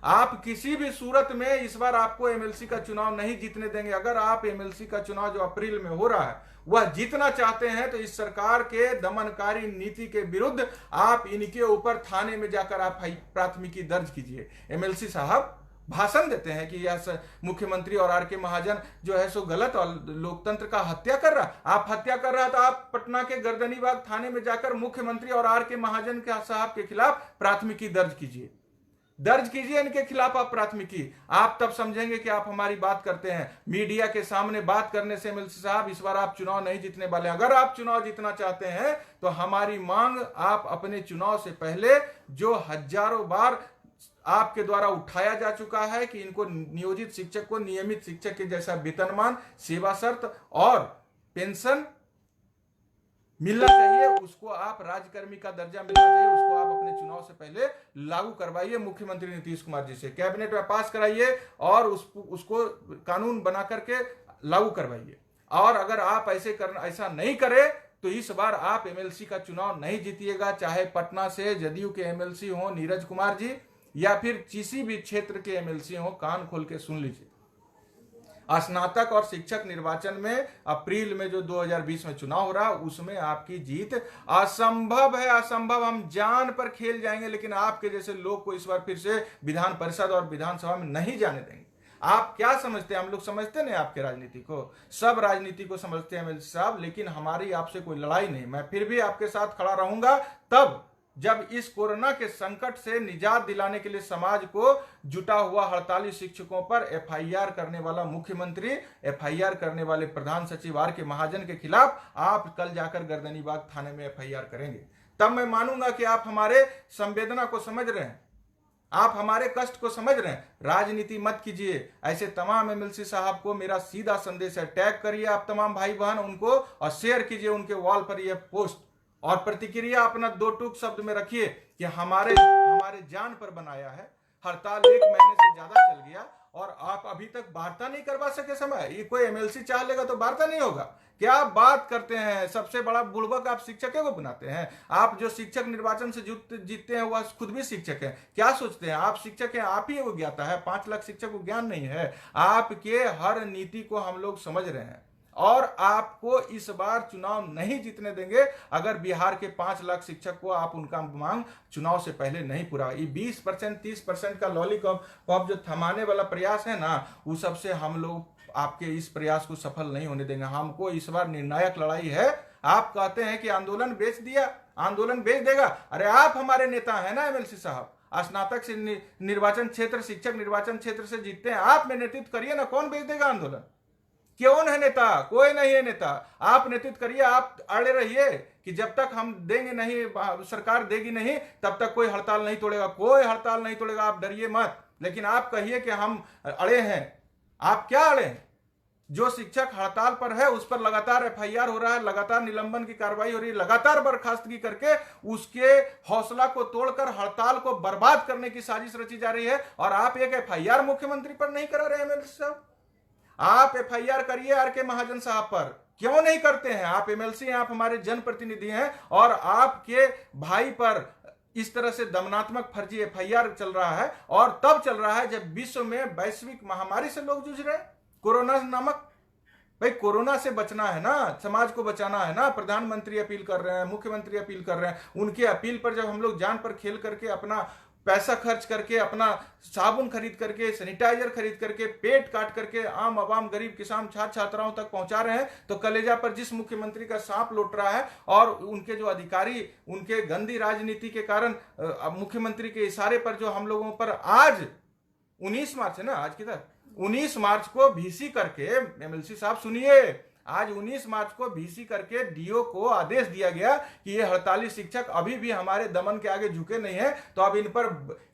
आप किसी भी सूरत में इस बार आपको एमएलसी का चुनाव नहीं जीतने देंगे। अगर आप एमएलसी का चुनाव जो अप्रैल में हो रहा है वह जीतना चाहते हैं तो इस सरकार के दमनकारी नीति के विरुद्ध आप इनके ऊपर थाने में जाकर आप प्राथमिकी दर्ज कीजिए। एमएलसी साहब भाषण देते हैं कि यह मुख्यमंत्री और आर.के. महाजन जो है सो गलत और लोकतंत्र का हत्या कर रहा। आप हत्या कर रहा तो आप पटना के गर्दनीबाग थाने में जाकर मुख्यमंत्री और आर.के. महाजन के साहब के खिलाफ प्राथमिकी दर्ज कीजिए, दर्ज कीजिए इनके खिलाफ आप प्राथमिकी। आप तब समझेंगे कि आप हमारी बात करते हैं। मीडिया के सामने बात करने से एमएलसी साहब इस बार आप चुनाव नहीं जीतने वाले। अगर आप चुनाव जीतना चाहते हैं तो हमारी मांग, आप अपने चुनाव से पहले जो हजारों बार आपके द्वारा उठाया जा चुका है कि इनको नियोजित शिक्षक को नियमित शिक्षक के जैसा वेतनमान, सेवा शर्त और पेंशन मिलना चाहिए, उसको आप राज्यकर्मी का दर्जा मिलना चाहिए, उसको आप अपने चुनाव से पहले लागू करवाइए मुख्यमंत्री नीतीश कुमार जी से, कैबिनेट में पास कराइए और उसको कानून बना करके लागू करवाइए। और अगर आप ऐसा नहीं करें तो इस बार आप एमएलसी का चुनाव नहीं जीतिएगा, चाहे पटना से जदयू के एमएलसी हो नीरज कुमार जी या फिर किसी भी क्षेत्र के एमएलसी हो। कान खोल के सुन लीजिए, स्नातक और शिक्षक निर्वाचन में अप्रैल में जो 2020 में चुनाव हो रहा उसमें आपकी जीत असंभव है, असंभव। हम जान पर खेल जाएंगे लेकिन आपके जैसे लोग को इस बार फिर से विधान परिषद और विधानसभा में नहीं जाने देंगे। आप क्या समझते हैं? हम लोग समझते नहीं आपके राजनीति को, सब राजनीति को समझते हैं एमएलसी साहब, लेकिन हमारी आपसे कोई लड़ाई नहीं। मैं फिर भी आपके साथ खड़ा रहूंगा तब जब इस कोरोना के संकट से निजात दिलाने के लिए समाज को जुटा हुआ 48 शिक्षकों पर एफआईआर करने वाला मुख्यमंत्री, एफआईआर करने वाले प्रधान सचिव आर.के. महाजन के खिलाफ आप कल जाकर गर्दनीबाग थाने में एफआईआर करेंगे। तब मैं मानूंगा कि आप हमारे संवेदना को समझ रहे हैं। आप हमारे कष्ट को समझ रहे हैं। राजनीति मत कीजिए। ऐसे तमाम एमएलसी साहब को मेरा सीधा संदेश है, टैग करिए आप तमाम भाई बहन उनको और शेयर कीजिए उनके वॉल पर यह पोस्ट, और प्रतिक्रिया अपना 2 टूक शब्द में रखिए कि हमारे जान पर बनाया है। हड़ताल 1 महीने से ज्यादा चल गया और आप अभी तक वार्ता नहीं करवा सके समय। ये कोई एमएलसी चाह लेगा तो वार्ता नहीं होगा। क्या बात करते हैं, सबसे बड़ा बुड़बक आप शिक्षकों को बनाते हैं। आप जो शिक्षक निर्वाचन से जीतते हैं वह खुद भी शिक्षक हैं। क्या सोचते हैं आप शिक्षक हैं, आप ही वो ज्ञाता है। 5 लाख शिक्षक को ज्ञान नहीं है। आपके हर नीति को हम लोग समझ रहे हैं और आपको इस बार चुनाव नहीं जीतने देंगे अगर बिहार के 5 लाख शिक्षक को आप उनका मांग चुनाव से पहले नहीं पूरा। ये 20% 30% का लॉलीपॉप जो थमाने वाला प्रयास है ना, उस सबसे हम लोग आपके इस प्रयास को सफल नहीं होने देंगे। हमको इस बार निर्णायक लड़ाई है। आप कहते हैं कि आंदोलन बेच दिया, आंदोलन बेच देगा। अरे आप हमारे नेता है ना एमएलसी साहब, स्नातक से निर्वाचन क्षेत्र, शिक्षक निर्वाचन क्षेत्र से जीतते हैं आप, में नेतृत्व करिए ना। कौन बेच देगा आंदोलन? कौन है नेता? कोई नहीं है नेता। आप नेतृत्व करिए, आप अड़े रहिए कि जब तक हम देंगे नहीं, सरकार देगी नहीं, तब तक कोई हड़ताल नहीं तोड़ेगा। कोई हड़ताल नहीं तोड़ेगा, आप डरिए मत। लेकिन आप कहिए कि हम अड़े हैं। आप क्या अड़े हैं? जो शिक्षक हड़ताल पर है उस पर लगातार एफआईआर हो रहा है, लगातार निलंबन की कार्रवाई हो रही है, लगातार बर्खास्तगी करके उसके हौसला को तोड़कर हड़ताल को बर्बाद करने की साजिश रची जा रही है। और आप एक एफआईआर मुख्यमंत्री पर नहीं करा रहे एमएलसी साहब। आप एफआईआर करिए आर.के. महाजन साहब पर, क्यों नहीं करते हैं? आप एमएलसी हैं, आप हमारे जनप्रतिनिधि हैं और आपके भाई पर इस तरह से दमनात्मक फर्जी एफआईआर चल रहा है। और तब चल रहा है जब विश्व में वैश्विक महामारी से लोग जूझ रहे हैं, कोरोना नामक। भाई कोरोना से बचना है ना, समाज को बचाना है ना। प्रधानमंत्री अपील कर रहे हैं, मुख्यमंत्री अपील कर रहे हैं। उनकी अपील पर जब हम लोग जान पर खेल करके अपना पैसा खर्च करके, अपना साबुन खरीद करके, सैनिटाइजर खरीद करके, पेट काट करके आम आवाम, गरीब किसान, छात्र छात्राओं तक पहुंचा रहे हैं, तो कलेजा पर जिस मुख्यमंत्री का सांप लौट रहा है और उनके जो अधिकारी, उनके गंदी राजनीति के कारण मुख्यमंत्री के इशारे पर जो हम लोगों पर आज 19 मार्च है ना, आज किधर 19 मार्च को भीसी करके, एमएलसी साहब सुनिए, आज 19 मार्च को भीसी करके डीओ को आदेश दिया गया कि ये हड़ताली शिक्षक अभी भी हमारे दमन के आगे झुके नहीं है, तो अब इन पर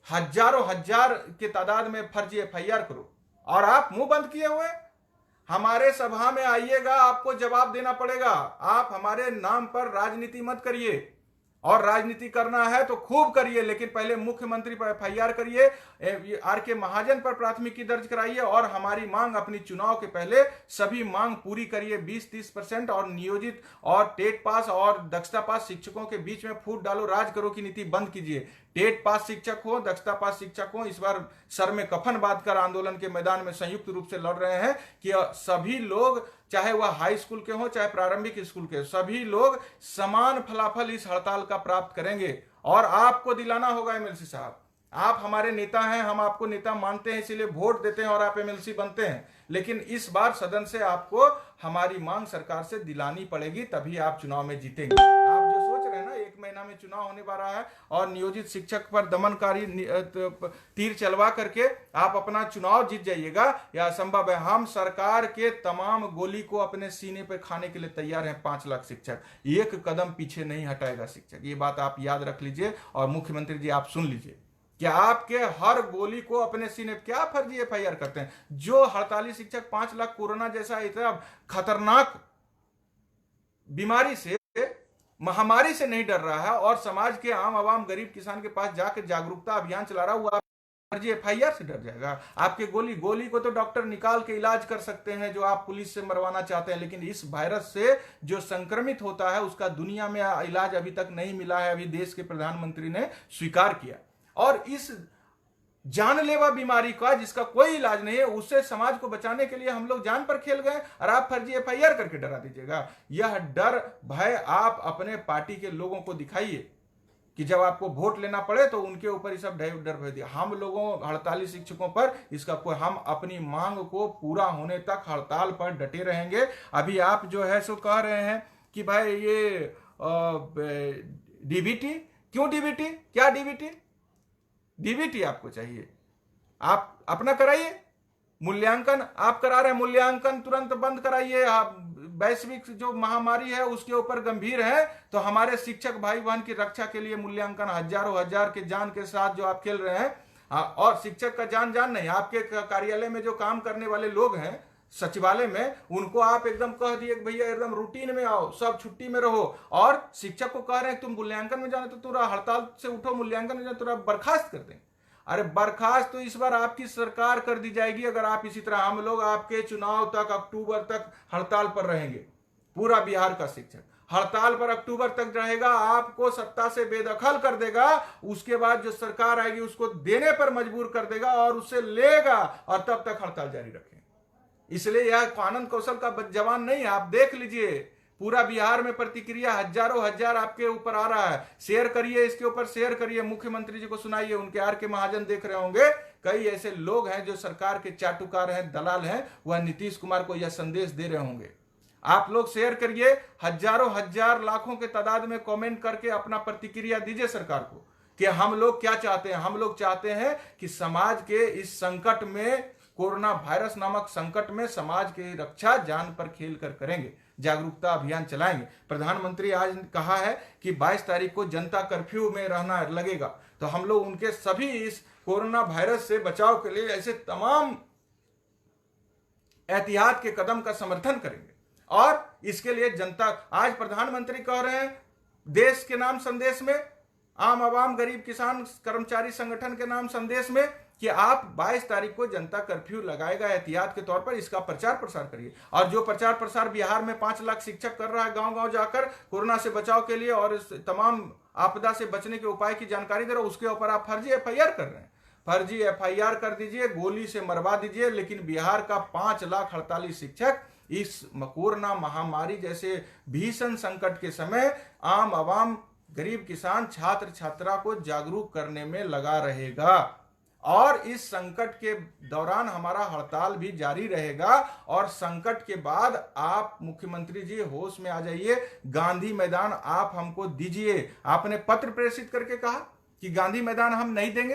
हजारों हजार के तादाद में फर्जी एफआईआर करो। और आप मुंह बंद किए हुए। हमारे सभा में आइएगा, आपको जवाब देना पड़ेगा। आप हमारे नाम पर राजनीति मत करिए, और राजनीति करना है तो खूब करिए, लेकिन पहले मुख्यमंत्री पर एफआईआर करिए, आर.के. महाजन पर प्राथमिकी दर्ज कराइए और हमारी मांग, अपनी चुनाव के पहले सभी मांग पूरी करिए। 20-30% और नियोजित और टेट पास और दक्षता पास शिक्षकों के बीच में फूट डालो, राज करो की नीति बंद कीजिए। टेट पास शिक्षक हो, दक्षता पास शिक्षक हो, इस बार सर में कफन बांधकर आंदोलन के मैदान में संयुक्त रूप से लड़ रहे हैं कि सभी लोग, चाहे वह हाई स्कूल के हो चाहे प्रारंभिक स्कूल के, सभी लोग समान फलाफल इस हड़ताल का प्राप्त करेंगे। और आपको दिलाना होगा एमएलसी साहब, आप हमारे नेता हैं, हम आपको नेता मानते हैं, इसीलिए वोट देते हैं और आप एमएलसी बनते हैं। लेकिन इस बार सदन से आपको हमारी मांग सरकार से दिलानी पड़ेगी, तभी आप चुनाव में जीतेंगे। आप जो सोच रहे हैं ना 1 महीना में चुनाव होने वाला है और नियोजित शिक्षक पर दमनकारी तीर चलवा करके आप अपना चुनाव जीत जाइएगा, यह असंभव है। हम सरकार के तमाम गोली को अपने सीने पर खाने के लिए तैयार हैं। 5 लाख शिक्षक, एक कदम पीछे नहीं हटाएगा शिक्षक, ये बात आप याद रख लीजिए। और मुख्यमंत्री जी आप सुन लीजिए कि आपके हर गोली को अपने सीने, क्या फर्जी एफआईआर करते हैं। जो हड़ताली शिक्षक 5 लाख कोरोना जैसा इतना खतरनाक बीमारी से, महामारी से नहीं डर रहा है और समाज के आम आवाम, गरीब किसान के पास जाकर जागरूकता अभियान चला रहा हुआ, फर्जी एफआईआर से डर जाएगा। आपके गोली को तो डॉक्टर निकाल के इलाज कर सकते हैं जो आप पुलिस से मरवाना चाहते हैं, लेकिन इस वायरस से जो संक्रमित होता है उसका दुनिया में इलाज अभी तक नहीं मिला है। अभी देश के प्रधानमंत्री ने स्वीकार किया। और इस जानलेवा बीमारी का जिसका कोई इलाज नहीं है, उससे समाज को बचाने के लिए हम लोग जान पर खेल गए और आप फर्जी एफआईआर करके डरा दीजिएगा। यह डर भय आप अपने पार्टी के लोगों को दिखाइए कि जब आपको वोट लेना पड़े तो उनके ऊपर ये सब डर भय दिया। हम लोगों हड़ताली शिक्षकों पर इसका कोई, हम अपनी मांग को पूरा होने तक हड़ताल पर डटे रहेंगे। अभी आप जो है सो कह रहे हैं कि भाई ये डीबीटी, क्यों डीबीटी, क्या डीबीटी? डीबीटी आपको चाहिए, आप अपना कराइए। मूल्यांकन आप करा रहे हैं, मूल्यांकन तुरंत बंद कराइए। आप वैश्विक जो महामारी है उसके ऊपर गंभीर है, तो हमारे शिक्षक भाई बहन की रक्षा के लिए मूल्यांकन, हजारों हजार के जान के साथ जो आप खेल रहे हैं, और शिक्षक का जान नहीं, आपके कार्यालय में जो काम करने वाले लोग हैं सचिवालय में, उनको आप एकदम कह दिए कि भैया एकदम रूटीन में आओ, सब छुट्टी में रहो, और शिक्षक को कह रहे हैं तुम मूल्यांकन में जाना, तो तुरा हड़ताल से उठो, मूल्यांकन में जाना, तुरा बर्खास्त कर दें। अरे बर्खास्त तो इस बार आपकी सरकार कर दी जाएगी अगर आप इसी तरह, हम लोग आपके चुनाव तक अक्टूबर तक हड़ताल पर रहेंगे। पूरा बिहार का शिक्षक हड़ताल पर अक्टूबर तक रहेगा, आपको सत्ता से बेदखल कर देगा, उसके बाद जो सरकार आएगी उसको देने पर मजबूर कर देगा और उससे लेगा, और तब तक हड़ताल जारी रखें। इसलिए यह आनंद कौशल का जवान नहीं है। आप देख लीजिए पूरा बिहार में प्रतिक्रिया हजारों हजार आपके ऊपर आ रहा है। शेयर करिए, इसके ऊपर शेयर करिए, मुख्यमंत्री जी को सुनाइए, उनके आर के महाजन देख रहे होंगे, कई ऐसे लोग हैं जो सरकार के चाटुकार हैं, दलाल हैं, वह नीतीश कुमार को यह संदेश दे रहे होंगे। आप लोग शेयर करिए, हजारों हजार लाखों के तादाद में कमेंट करके अपना प्रतिक्रिया दीजिए सरकार को कि हम लोग क्या चाहते हैं। हम लोग चाहते हैं कि समाज के इस संकट में, कोरोना वायरस नामक संकट में, समाज की रक्षा जान पर खेल कर करेंगे, जागरूकता अभियान चलाएंगे। प्रधानमंत्री आज कहा है कि 22 तारीख को जनता कर्फ्यू में रहना लगेगा, तो हम लोग उनके सभी इस कोरोना वायरस से बचाव के लिए ऐसे तमाम एहतियात के कदम का समर्थन करेंगे। और इसके लिए जनता, आज प्रधानमंत्री कह रहे हैं देश के नाम संदेश में, आम आवाम गरीब किसान कर्मचारी संगठन के नाम संदेश में, कि आप 22 तारीख को जनता कर्फ्यू लगाएगा एहतियात के तौर पर, इसका प्रचार प्रसार करिए। और जो प्रचार प्रसार बिहार में 5 लाख शिक्षक कर रहा है गांव गांव जाकर कोरोना से बचाव के लिए और इस तमाम आपदा से बचने के उपाय की जानकारी दे रहे हो, उसके ऊपर आप फर्जी एफआईआर कर रहे हैं। फर्जी एफआईआर कर दीजिए, गोली से मरवा दीजिए, लेकिन बिहार का 5 लाख 48 शिक्षक इस कोरोना महामारी जैसे भीषण संकट के समय आम आवाम गरीब किसान छात्र छात्रा को जागरूक करने में लगा रहेगा। और इस संकट के दौरान हमारा हड़ताल भी जारी रहेगा। और संकट के बाद आप मुख्यमंत्री जी होश में आ जाइए, गांधी मैदान आप हमको दीजिए। आपने पत्र प्रेषित करके कहा कि गांधी मैदान हम नहीं देंगे,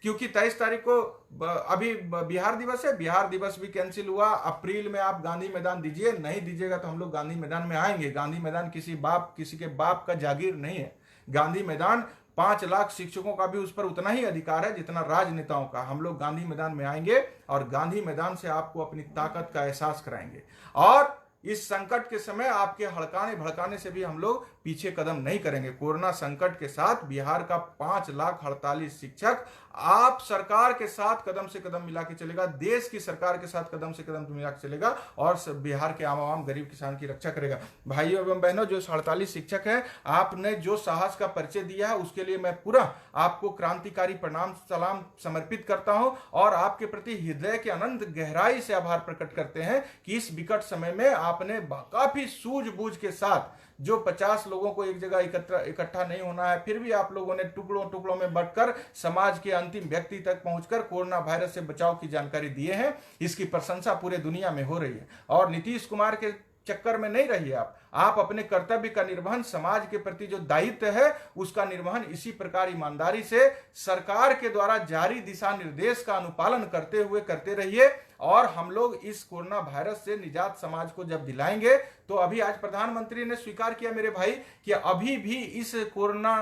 क्योंकि 23 तारीख को अभी बिहार दिवस है, बिहार दिवस भी कैंसिल हुआ। अप्रैल में आप गांधी मैदान दीजिए, नहीं दीजिएगा तो हम लोग गांधी मैदान में आएंगे। गांधी मैदान किसी के बाप का जागीर नहीं है। गांधी मैदान 5 लाख शिक्षकों का भी उस पर उतना ही अधिकार है जितना राजनेताओं का। हम लोग गांधी मैदान में आएंगे और गांधी मैदान से आपको अपनी ताकत का एहसास कराएंगे। और इस संकट के समय आपके हड़काने भड़काने से भी हम लोग पीछे कदम नहीं करेंगे। कोरोना संकट के साथ बिहार का 5 लाख 48 शिक्षक आप सरकार के साथ कदम से कदम मिला के चलेगा, देश की सरकार के साथ कदम से कदम मिला के चलेगा और बिहार के आम आवाम गरीब किसान की रक्षा करेगा। भाइयों एवं बहनों, जो 48 शिक्षक हैं, आपने जो साहस का परिचय दिया है उसके लिए मैं पूरा आपको क्रांतिकारी प्रणाम सलाम समर्पित करता हूं और आपके प्रति हृदय के अनंत गहराई से आभार प्रकट करते हैं कि इस विकट समय में आपने काफी सूझबूझ के साथ, जो 50 लोगों को एक जगह इकट्ठा नहीं होना है, फिर भी आप लोगों ने टुकड़ों टुकड़ों में बंटकर समाज के अंतिम व्यक्ति तक पहुंचकर कोरोना वायरस से बचाव की जानकारी दिए हैं। इसकी प्रशंसा पूरे दुनिया में हो रही है। और नीतीश कुमार के चक्कर में नहीं रहिए आप अपने कर्तव्य का निर्वहन, समाज के प्रति जो दायित्व है उसका निर्वहन इसी प्रकार ईमानदारी से सरकार के द्वारा जारी दिशा निर्देश का अनुपालन करते हुए करते रहिए। और हम लोग इस कोरोना वायरस से निजात समाज को जब दिलाएंगे, तो अभी आज प्रधानमंत्री ने स्वीकार किया मेरे भाई कि अभी भी इस कोरोना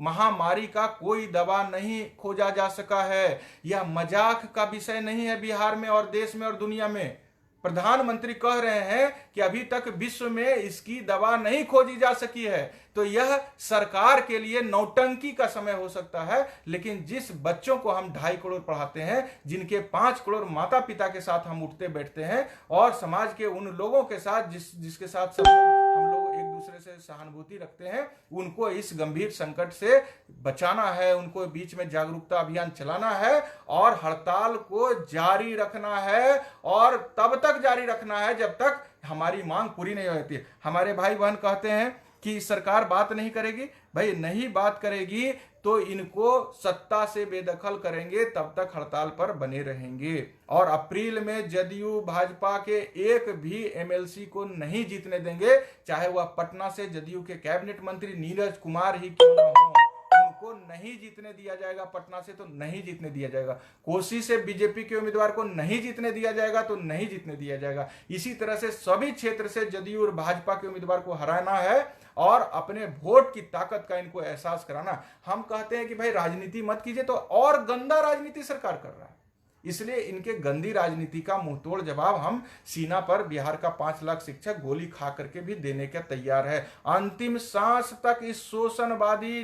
महामारी का कोई दवा नहीं खोजा जा सका है। यह मजाक का विषय नहीं है बिहार में और देश में और दुनिया में। प्रधानमंत्री कह रहे हैं कि अभी तक विश्व में इसकी दवा नहीं खोजी जा सकी है। तो यह सरकार के लिए नौटंकी का समय हो सकता है, लेकिन जिस बच्चों को हम 2.5 करोड़ पढ़ाते हैं, जिनके 5 करोड़ माता पिता के साथ हम उठते बैठते हैं और समाज के उन लोगों के साथ जिसके साथ हम लोग एक दूसरे से सहानुभूति रखते हैं, उनको इस गंभीर संकट से बचाना है, उनको बीच में जागरूकता अभियान चलाना है और हड़ताल को जारी रखना है। और तब तक जारी रखना है जब तक हमारी मांग पूरी नहीं होती है। हमारे भाई बहन कहते हैं कि सरकार बात नहीं करेगी। भाई नहीं बात करेगी तो इनको सत्ता से बेदखल करेंगे, तब तक हड़ताल पर बने रहेंगे। और अप्रैल में जदयू भाजपा के एक भी एमएलसी को नहीं जीतने देंगे, चाहे वह पटना से जदयू के कैबिनेट मंत्री नीरज कुमार ही क्यों न हो, उनको नहीं जीतने दिया जाएगा। पटना से तो नहीं जीतने दिया जाएगा, कोसी से बीजेपी के उम्मीदवार को नहीं जीतने दिया जाएगा तो नहीं जीतने दिया जाएगा। इसी तरह से सभी क्षेत्र से जदयू और भाजपा के उम्मीदवार को हराना है और अपने वोट की ताकत का इनको एहसास कराना। हम कहते हैं कि भाई राजनीति मत कीजिए, तो और गंदा राजनीति सरकार कर रहा है। इसलिए इनके गंदी राजनीति का मुंहतोड़ जवाब हम सीना पर बिहार का 5 लाख शिक्षक गोली खा करके भी देने के तैयार है। अंतिम सांस तक इस शोषणवादी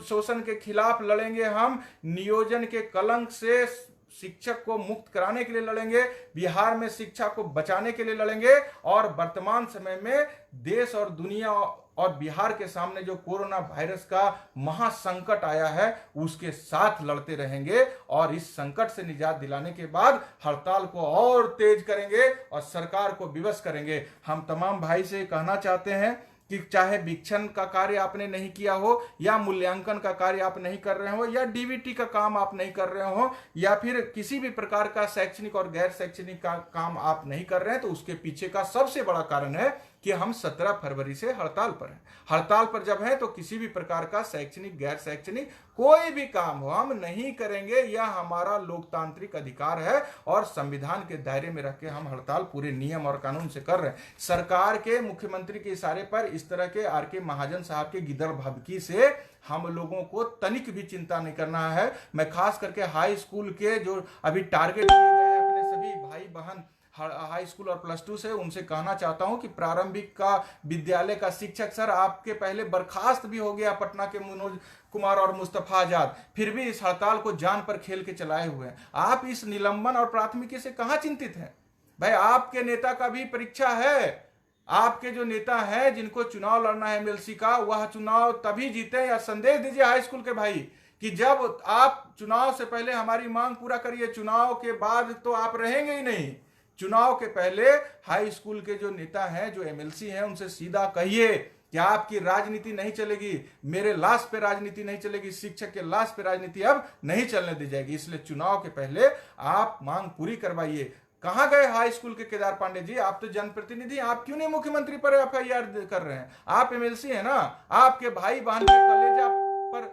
शोषण के खिलाफ लड़ेंगे। हम नियोजन के कलंक से शिक्षक को मुक्त कराने के लिए लड़ेंगे, बिहार में शिक्षा को बचाने के लिए लड़ेंगे, और वर्तमान समय में देश और दुनिया और बिहार के सामने जो कोरोना वायरस का महासंकट आया है उसके साथ लड़ते रहेंगे। और इस संकट से निजात दिलाने के बाद हड़ताल को और तेज करेंगे और सरकार को विवश करेंगे। हम तमाम भाई से कहना चाहते हैं कि चाहे वीक्षण का कार्य आपने नहीं किया हो, या मूल्यांकन का कार्य आप नहीं कर रहे हो, या डीबीटी का काम आप नहीं कर रहे हो, या फिर किसी भी प्रकार का शैक्षणिक और गैर शैक्षणिक का काम आप नहीं कर रहे हैं, तो उसके पीछे का सबसे बड़ा कारण है कि हम 17 फरवरी से हड़ताल पर हैं। हड़ताल पर जब है तो किसी भी प्रकार का शैक्षणिक गैर शैक्षणिक कोई भी काम हो हम नहीं करेंगे। यह हमारा लोकतांत्रिक अधिकार है और संविधान के दायरे में रख के हम हड़ताल पूरे नियम और कानून से कर रहे हैं। सरकार के मुख्यमंत्री के इशारे पर इस तरह के आर.के. महाजन साहब के गिदड़ भभकी से हम लोगों को तनिक भी चिंता नहीं करना है। मैं खास करके हाई स्कूल के जो अभी टारगेट किए गए हैं अपने सभी भाई बहन हाई स्कूल और +2 से, उनसे कहना चाहता हूं कि प्रारंभिक का विद्यालय का शिक्षक सर आपके पहले बर्खास्त भी हो गया पटना के मनोज कुमार और मुस्तफा आजाद, फिर भी इस हड़ताल को जान पर खेल के चलाए हुए हैं। आप इस निलंबन और प्राथमिकी से कहां चिंतित हैं? भाई आपके नेता का भी परीक्षा है। आपके जो नेता हैं जिनको चुनाव लड़ना है एमएलसी का, वह चुनाव तभी जीते, या संदेश दीजिए हाई स्कूल के भाई कि जब आप चुनाव से पहले हमारी मांग पूरा करिए, चुनाव के बाद तो आप रहेंगे ही नहीं। चुनाव के पहले हाई स्कूल के जो नेता हैं, जो एमएलसी हैं, उनसे सीधा कहिए कि आपकी राजनीति नहीं चलेगी, मेरे लाश पे राजनीति नहीं चलेगी, शिक्षक के लाश पे राजनीति अब नहीं चलने दी जाएगी। इसलिए चुनाव के पहले आप मांग पूरी करवाइए। कहां गए हाई स्कूल के केदार पांडे जी? आप तो जनप्रतिनिधि, आप क्यों नहीं मुख्यमंत्री पर एफआईआर कर रहे हैं? आप एमएलसी है ना, आपके भाई बहन के कलेजा पर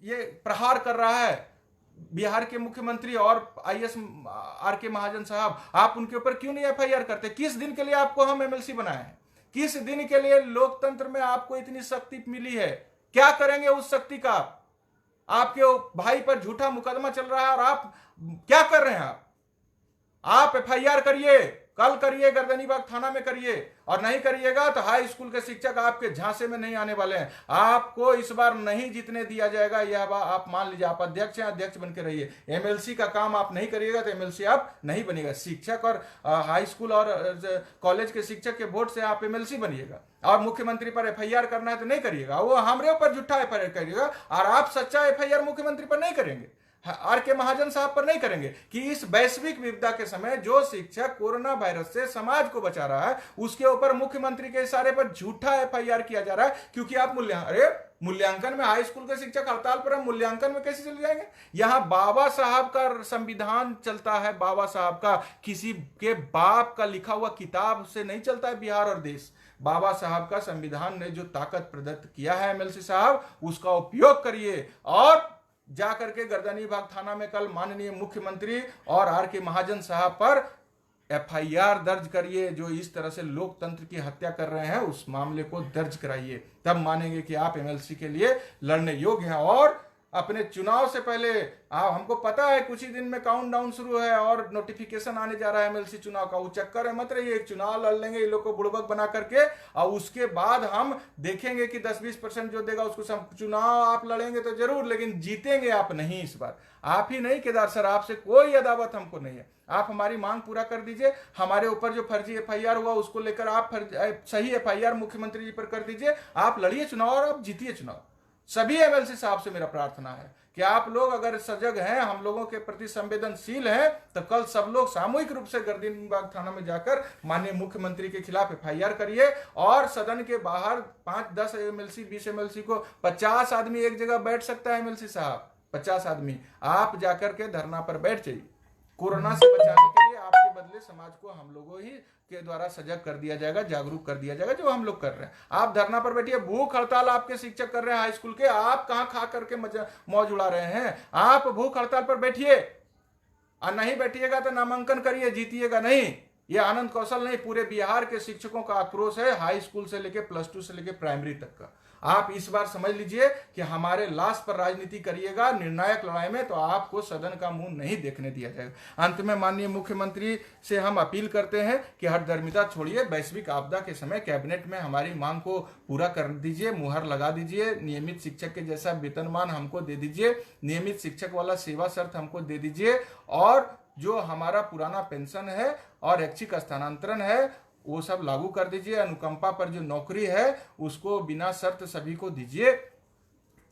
ये प्रहार कर रहा है बिहार के मुख्यमंत्री और आईएएस आर.के. महाजन साहब, आप उनके ऊपर क्यों नहीं एफआईआर करते? किस दिन के लिए आपको हम एमएलसी बनाए हैं? किस दिन के लिए लोकतंत्र में आपको इतनी शक्ति मिली है? क्या करेंगे उस शक्ति का? आपके भाई पर झूठा मुकदमा चल रहा है और आप क्या कर रहे हैं? आप एफआईआर करिए, कल करिए, गर्दनीबाग थाना में करिए, और नहीं करिएगा तो हाई स्कूल के शिक्षक आपके झांसे में नहीं आने वाले हैं। आपको इस बार नहीं जीतने दिया जाएगा, यह बात आप मान लीजिए। आप अध्यक्ष हैं, अध्यक्ष बन के रहिए। एमएलसी का काम आप नहीं करिएगा तो एमएलसी आप नहीं बनिएगा। शिक्षक और हाई स्कूल और कॉलेज के शिक्षक के वोट से आप एमएलसी बनिएगा। और मुख्यमंत्री पर एफआईआर करना है तो नहीं करिएगा, वो हमारे ऊपर झूठा एफआईआर करिएगा, और आप सच्चा एफआईआर मुख्यमंत्री पर नहीं करेंगे, आर.के. महाजन साहब पर नहीं करेंगे। कि इस वैश्विक विपदा के समय जो शिक्षक कोरोना वायरस से समाज को बचा रहा है, उसके ऊपर मुख्यमंत्री के इशारे पर झूठा एफआईआर किया जा रहा है। क्योंकि आप मूल्यांकन में, हाई स्कूल के शिक्षक हड़ताल पर, हम मूल्यांकन में कैसे चले जाएंगे? यहां बाबा साहब का संविधान चलता है, बाबा साहब का, किसी के बाप का लिखा हुआ किताब से नहीं चलता है बिहार और देश। बाबा साहब का संविधान ने जो ताकत प्रदत्त किया है एमएलसी साहब, उसका उपयोग करिए और जाकर के गर्दनीबाग थाना में कल माननीय मुख्यमंत्री और आर.के. महाजन साहब पर एफआईआर दर्ज करिए। जो इस तरह से लोकतंत्र की हत्या कर रहे हैं उस मामले को दर्ज कराइए, तब मानेंगे कि आप एमएलसी के लिए लड़ने योग्य हैं। और अपने चुनाव से पहले हमको पता है कुछ ही दिन में काउंटडाउन शुरू है और नोटिफिकेशन आने जा रहा है एमएलसी चुनाव का। वो चक्कर है मत रहिए, एक चुनाव लड़ लेंगे ये लोग को बुड़बक बना करके, और उसके बाद हम देखेंगे कि 10-20% जो देगा उसको चुनाव आप लड़ेंगे तो जरूर, लेकिन जीतेंगे आप नहीं इस बार। आप ही नहीं केदार सर, आपसे कोई अदावत हमको नहीं है। आप हमारी मांग पूरा कर दीजिए। हमारे ऊपर जो फर्जी एफआईआर हुआ उसको लेकर आप सही एफआईआर मुख्यमंत्री जी पर कर दीजिए। आप लड़िए चुनाव और आप जीतिए चुनाव। सभी एमएलसी साहब से मेरा प्रार्थना है कि आप लोग अगर सजग हैं, हम लोगों के प्रति संवेदनशील हैं, तो कल सब लोग सामूहिक रूप से गर्दनीबाग थाना में जाकर माननीय मुख्यमंत्री के खिलाफ एफआईआर करिए। और सदन के बाहर 5-10 एमएलसी 20 एमएलसी को 50 आदमी एक जगह बैठ सकता है। एमएलसी साहब 50 आदमी आप जाकर के धरना पर बैठ जाइए। कोरोना से बचाने के लिए आपके बदले समाज को हम लोगों ही के द्वारा सजग कर दिया जाएगा, जागरूक कर दिया जाएगा, जो हम लोग कर रहे हैं। आप धरना पर बैठिए। भूख हड़ताल आपके शिक्षक कर रहे हैं हाई स्कूल के, आप कहां खा करके मौज उड़ा रहे हैं? आप भूख हड़ताल पर बैठिए, और नहीं बैठिएगा तो नामांकन करिए, जीतिएगा नहीं। ये आनंद कौशल नहीं, पूरे बिहार के शिक्षकों का आक्रोश है, हाई स्कूल से लेके +2 से लेके प्राइमरी तक का। आप इस बार समझ लीजिए कि हमारे लाश पर राजनीति करिएगा निर्णायक लड़ाई में, तो आपको सदन का मुंह नहीं देखने दिया जाएगा। अंत में माननीय मुख्यमंत्री से हम अपील करते हैं कि हठधर्मिता छोड़िए, वैश्विक आपदा के समय कैबिनेट में हमारी मांग को पूरा कर दीजिए, मुहर लगा दीजिए, नियमित शिक्षक के जैसा वेतनमान हमको दे दीजिए, नियमित शिक्षक वाला सेवा शर्त हमको दे दीजिए, और जो हमारा पुराना पेंशन है और ऐच्छिक स्थानांतरण है वो सब लागू कर दीजिए। अनुकंपा पर जो नौकरी है उसको बिना शर्त सभी को दीजिए।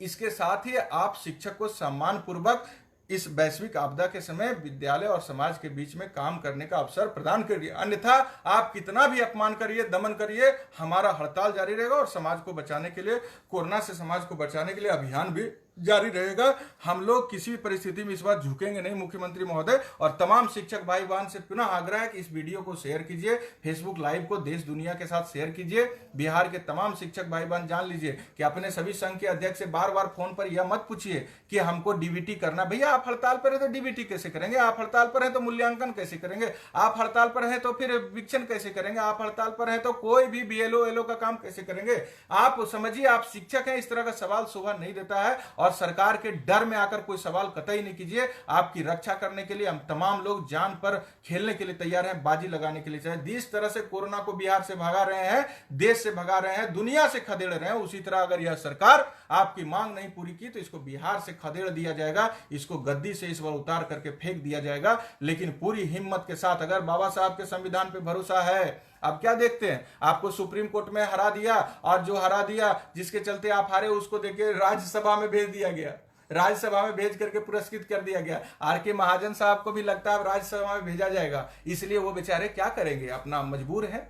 इसके साथ ही आप शिक्षक को सम्मान पूर्वक इस वैश्विक आपदा के समय विद्यालय और समाज के बीच में काम करने का अवसर प्रदान करिए। अन्यथा आप कितना भी अपमान करिए, दमन करिए, हमारा हड़ताल जारी रहेगा और समाज को बचाने के लिए, कोरोना से समाज को बचाने के लिए अभियान भी जारी रहेगा। हम लोग किसी भी परिस्थिति में इस बार झुकेंगे नहीं मुख्यमंत्री महोदय। और तमाम शिक्षक भाई बहन से पुनः आग्रह है कि इस वीडियो को शेयर कीजिए, फेसबुक लाइव को देश दुनिया के साथ शेयर कीजिए। बिहार के तमाम शिक्षक भाई बहन जान लीजिए कि अपने सभी संघ के अध्यक्ष से बार बार फोन पर यह मत पूछिए कि हमको डीबीटी करना। भैया आप हड़ताल पर है तो डीबीटी कैसे करेंगे? आप हड़ताल पर है तो मूल्यांकन कैसे करेंगे? आप हड़ताल पर है तो फिर विक्षण कैसे करेंगे? आप हड़ताल पर है तो कोई भी बीएलओ एलओ का काम कैसे करेंगे? आप समझिए, आप शिक्षक हैं, इस तरह का सवाल शोभा नहीं देता है। और सरकार के डर में आकर कोई सवाल कतई नहीं कीजिए। आपकी रक्षा करने के लिए हम तमाम लोग जान पर खेलने के लिए तैयार हैं, बाजी लगाने के लिए। चाहे जिस तरह से कोरोना को बिहार से भगा रहे हैं, देश से भगा रहे हैं, दुनिया से खदेड़ रहे हैं, उसी तरह अगर यह सरकार आपकी मांग नहीं पूरी की तो इसको बिहार से खदेड़ दिया जाएगा, इसको गद्दी से इस बार उतार करके फेंक दिया जाएगा। लेकिन पूरी हिम्मत के साथ, अगर बाबा साहब के संविधान पे भरोसा है, अब क्या देखते हैं? आपको सुप्रीम कोर्ट में हरा दिया, और जो हरा दिया, जिसके चलते आप हारे, उसको देके राज्यसभा में भेज दिया गया, राज्यसभा में भेज करके पुरस्कृत कर दिया गया। आर.के. महाजन साहब को भी लगता है राज्यसभा में भेजा जाएगा, इसलिए वो बेचारे क्या करेंगे, अपना मजबूर है।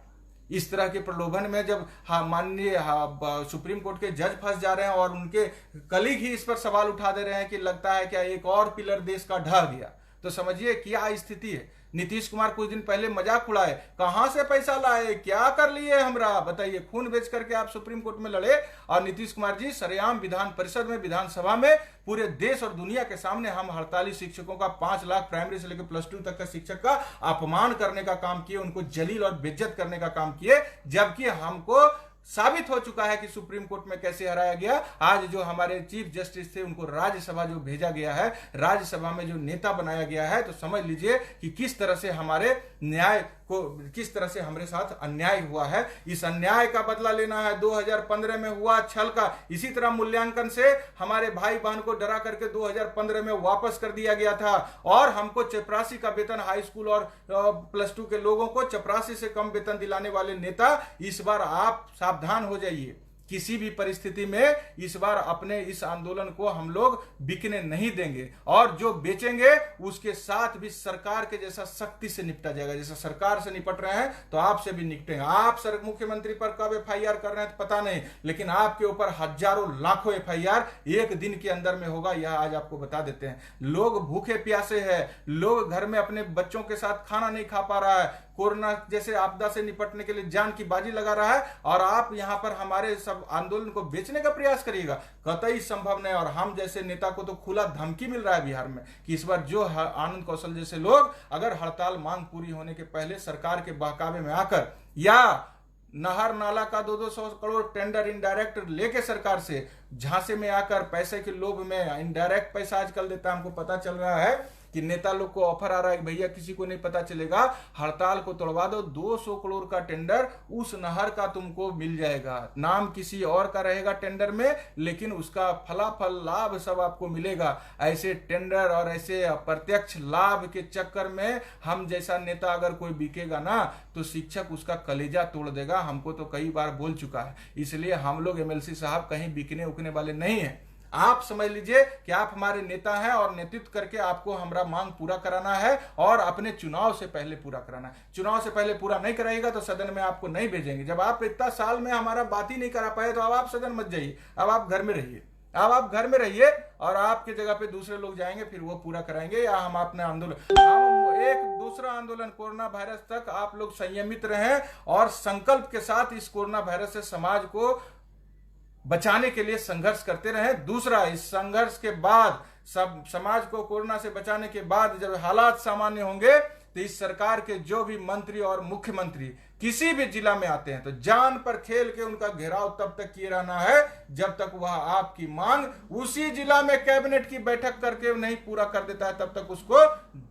इस तरह के प्रलोभन में जब माननीय सुप्रीम कोर्ट के जज फंस जा रहे हैं और उनके कलीग ही इस पर सवाल उठा दे रहे हैं कि लगता है क्या एक और पिलर देश का ढह गया, तो समझिए क्या स्थिति है। नीतीश कुमार कुछ दिन पहले मजाक उड़ाए, कहां से पैसा लाए, क्या कर लिए हमरा, बताइए। खून बेच करके आप सुप्रीम कोर्ट में लड़े, और नीतीश कुमार जी सरेआम विधान परिषद में, विधानसभा में, पूरे देश और दुनिया के सामने हम हड़ताली शिक्षकों का 5 लाख प्राइमरी से लेकर +2 तक का शिक्षक का अपमान करने का काम किए, उनको जलील और बेइज्जत करने का काम किए। जबकि हमको साबित हो चुका है कि सुप्रीम कोर्ट में कैसे हराया गया। आज जो हमारे चीफ जस्टिस थे उनको राज्यसभा जो भेजा गया है, राज्यसभा में जो नेता बनाया गया है, तो समझ लीजिए कि किस तरह से हमारे न्याय को, किस तरह से हमारे साथ अन्याय हुआ है। इस अन्याय का बदला लेना है। 2015 में हुआ छल का, इसी तरह मूल्यांकन से हमारे भाई बहन को डरा करके 2015 में वापस कर दिया गया था, और हमको चपरासी का वेतन, हाई स्कूल और +2 के लोगों को चपरासी से कम वेतन दिलाने वाले नेता, इस बार आप सावधान हो जाइए। किसी भी परिस्थिति में इस बार अपने इस आंदोलन को हम लोग बिकने नहीं देंगे, और जो बेचेंगे उसके साथ भी सरकार के जैसा सख्ती से निपटा जाएगा। जैसा सरकार से निपट रहे हैं तो आपसे भी निपटेंगे। आप सर मुख्यमंत्री पर कब FIR कर रहे हैं तो पता नहीं, लेकिन आपके ऊपर हजारों लाखों FIR एक दिन के अंदर में होगा, यह आज आपको बता देते हैं। लोग भूखे प्यासे हैं, लोग घर में अपने बच्चों के साथ खाना नहीं खा पा रहा है, कोरोना जैसे आपदा से निपटने के लिए जान की बाजी लगा रहा है, और आप यहां पर हमारे सब आंदोलन को बेचने का प्रयास करिएगा, कतई संभव नहीं। और हम जैसे नेता को तो खुला धमकी मिल रहा है बिहार में कि इस बार जो आनंद कौशल जैसे लोग अगर हड़ताल मांग पूरी होने के पहले सरकार के बहकावे में आकर, या नहर नाला का 200 करोड़ टेंडर इनडायरेक्ट लेके सरकार से झांसे में आकर पैसे के लोभ में, इनडायरेक्ट पैसा आजकल देता है, हमको पता चल रहा है कि नेता लोग को ऑफर आ रहा है कि भैया किसी को नहीं पता चलेगा, हड़ताल को तोड़वा दो, 200 करोड़ का टेंडर उस नहर का तुमको मिल जाएगा। नाम किसी और का रहेगा टेंडर में, लेकिन उसका फलाफल लाभ सब आपको मिलेगा। ऐसे टेंडर और ऐसे अप्रत्यक्ष लाभ के चक्कर में हम जैसा नेता अगर कोई बिकेगा ना, तो शिक्षक उसका कलेजा तोड़ देगा। हमको तो कई बार बोल चुका है। इसलिए हम लोग MLC साहब कहीं बिकने उकने वाले नहीं है। आप समझ लीजिए कि आप हमारे नेता हैं, और नेतृत्व करके आपको हमारा मांग पूरा कराना है, और अपने चुनाव से पहले पूरा कराना है। चुनाव से पहले पूरा नहीं कराइएगा तो सदन में आपको नहीं भेजेंगे। जब आप इतना साल में हमारा बात ही नहीं करा पाए तो अब आप सदन मत जाइए, अब आप घर में रहिए। अब आप घर में रहिए, और आपके जगह पे दूसरे लोग जाएंगे, फिर वो पूरा कराएंगे, या हम अपने आंदोलन, हम एक दूसरा आंदोलन कोरोना वायरस तक आप लोग संयमित रहें, और संकल्प के साथ इस कोरोना वायरस से समाज को बचाने के लिए संघर्ष करते रहे। दूसरा, इस संघर्ष के बाद, सब समाज को कोरोना से बचाने के बाद जब हालात सामान्य होंगे, तो इस सरकार के जो भी मंत्री और मुख्यमंत्री किसी भी जिला में आते हैं तो जान पर खेल के उनका घेराव तब तक किए रहना है जब तक वह आपकी मांग उसी जिला में कैबिनेट की बैठक करके नहीं पूरा कर देता है, तब तक उसको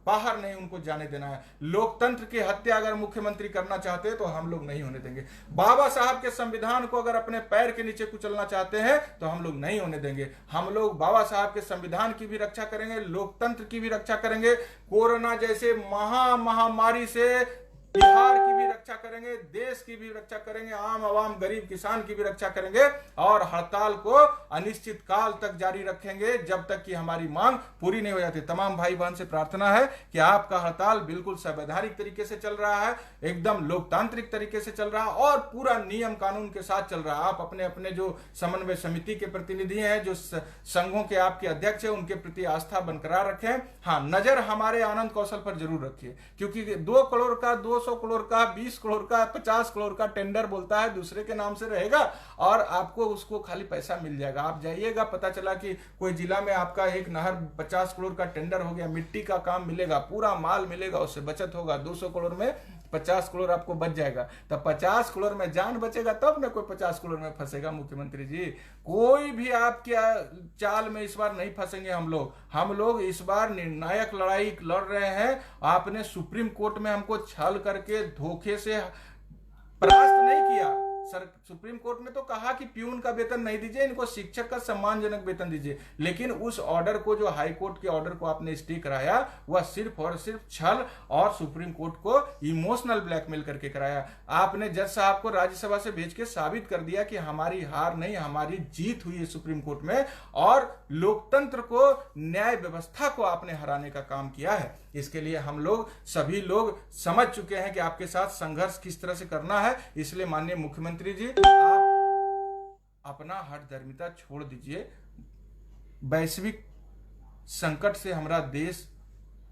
बाहर नहीं उनको जाने देना है। लोकतंत्र की हत्या अगर मुख्यमंत्री करना चाहते हैं तो हम लोग नहीं होने देंगे। बाबा साहब के संविधान को अगर अपने पैर के नीचे कुचलना चाहते हैं तो हम लोग नहीं होने देंगे। हम लोग बाबा साहब के संविधान की भी रक्षा करेंगे, लोकतंत्र की भी रक्षा करेंगे, कोरोना जैसे महामारी से बिहार की भी रक्षा करेंगे, देश की भी रक्षा करेंगे, आम आवाम गरीब किसान की भी रक्षा करेंगे और हड़ताल को अनिश्चित काल तक जारी रखेंगे जब तक कि हमारी मांग पूरी नहीं हो जाती। तमाम भाई बहन से प्रार्थना है कि आपका हड़ताल बिल्कुल संवैधानिक तरीके से चल रहा है, एकदम लोकतांत्रिक तरीके से चल रहा है और पूरा नियम कानून के साथ चल रहा है। आप अपने अपने जो समन्वय समिति के प्रतिनिधि हैं, जो संघों के आपके अध्यक्ष हैं, उनके प्रति आस्था बरकरार रखें। हाँ, नजर हमारे आनंद कौशल पर जरूर रखिए, क्योंकि 2 करोड़ का 200 करोड़ का 20 करोड़ का 50 करोड़ का टेंडर बोलता है, दूसरे के नाम से रहेगा और आपको उसको खाली पैसा मिल जाएगा। आप जाइएगा, पता चला कि कोई जिला में आपका एक नहर 50 करोड़ का टेंडर हो गया, मिट्टी का काम मिलेगा, पूरा माल मिलेगा, उससे बचत होगा। 200 करोड़ में 50 करोड़ आपको बच जाएगा, तब 50 करोड़ में जान बचेगा, तब ना कोई 50 करोड़ में फंसेगा। मुख्यमंत्री जी, कोई भी आपके चाल में इस बार नहीं फंसेंगे। हम लोग इस बार निर्णायक लड़ाई लड़ रहे हैं। आपने सुप्रीम कोर्ट में हमको छल करके धोखे से परास्त नहीं किया। सर, सुप्रीम कोर्ट ने तो कहा कि प्यून का वेतन नहीं दीजिए, इनको शिक्षक का सम्मानजनक वेतन दीजिए, लेकिन उस ऑर्डर को, जो हाई कोर्ट के ऑर्डर को आपने स्टे कराया, वह सिर्फ और सिर्फ छल और सुप्रीम कोर्ट को इमोशनल ब्लैकमेल करके कराया। आपने जज साहब को राज्यसभा से भेज के साबित कर दिया कि हमारी हार नहीं, हमारी जीत हुई है सुप्रीम कोर्ट में, और लोकतंत्र को, न्याय व्यवस्था को आपने हराने का काम किया है। इसके लिए हम लोग सभी लोग समझ चुके हैं कि आपके साथ संघर्ष किस तरह से करना है। इसलिए माननीय मुख्यमंत्री जी, आप अपना हठधर्मिता छोड़ दीजिए। वैश्विक संकट से हमारा देश,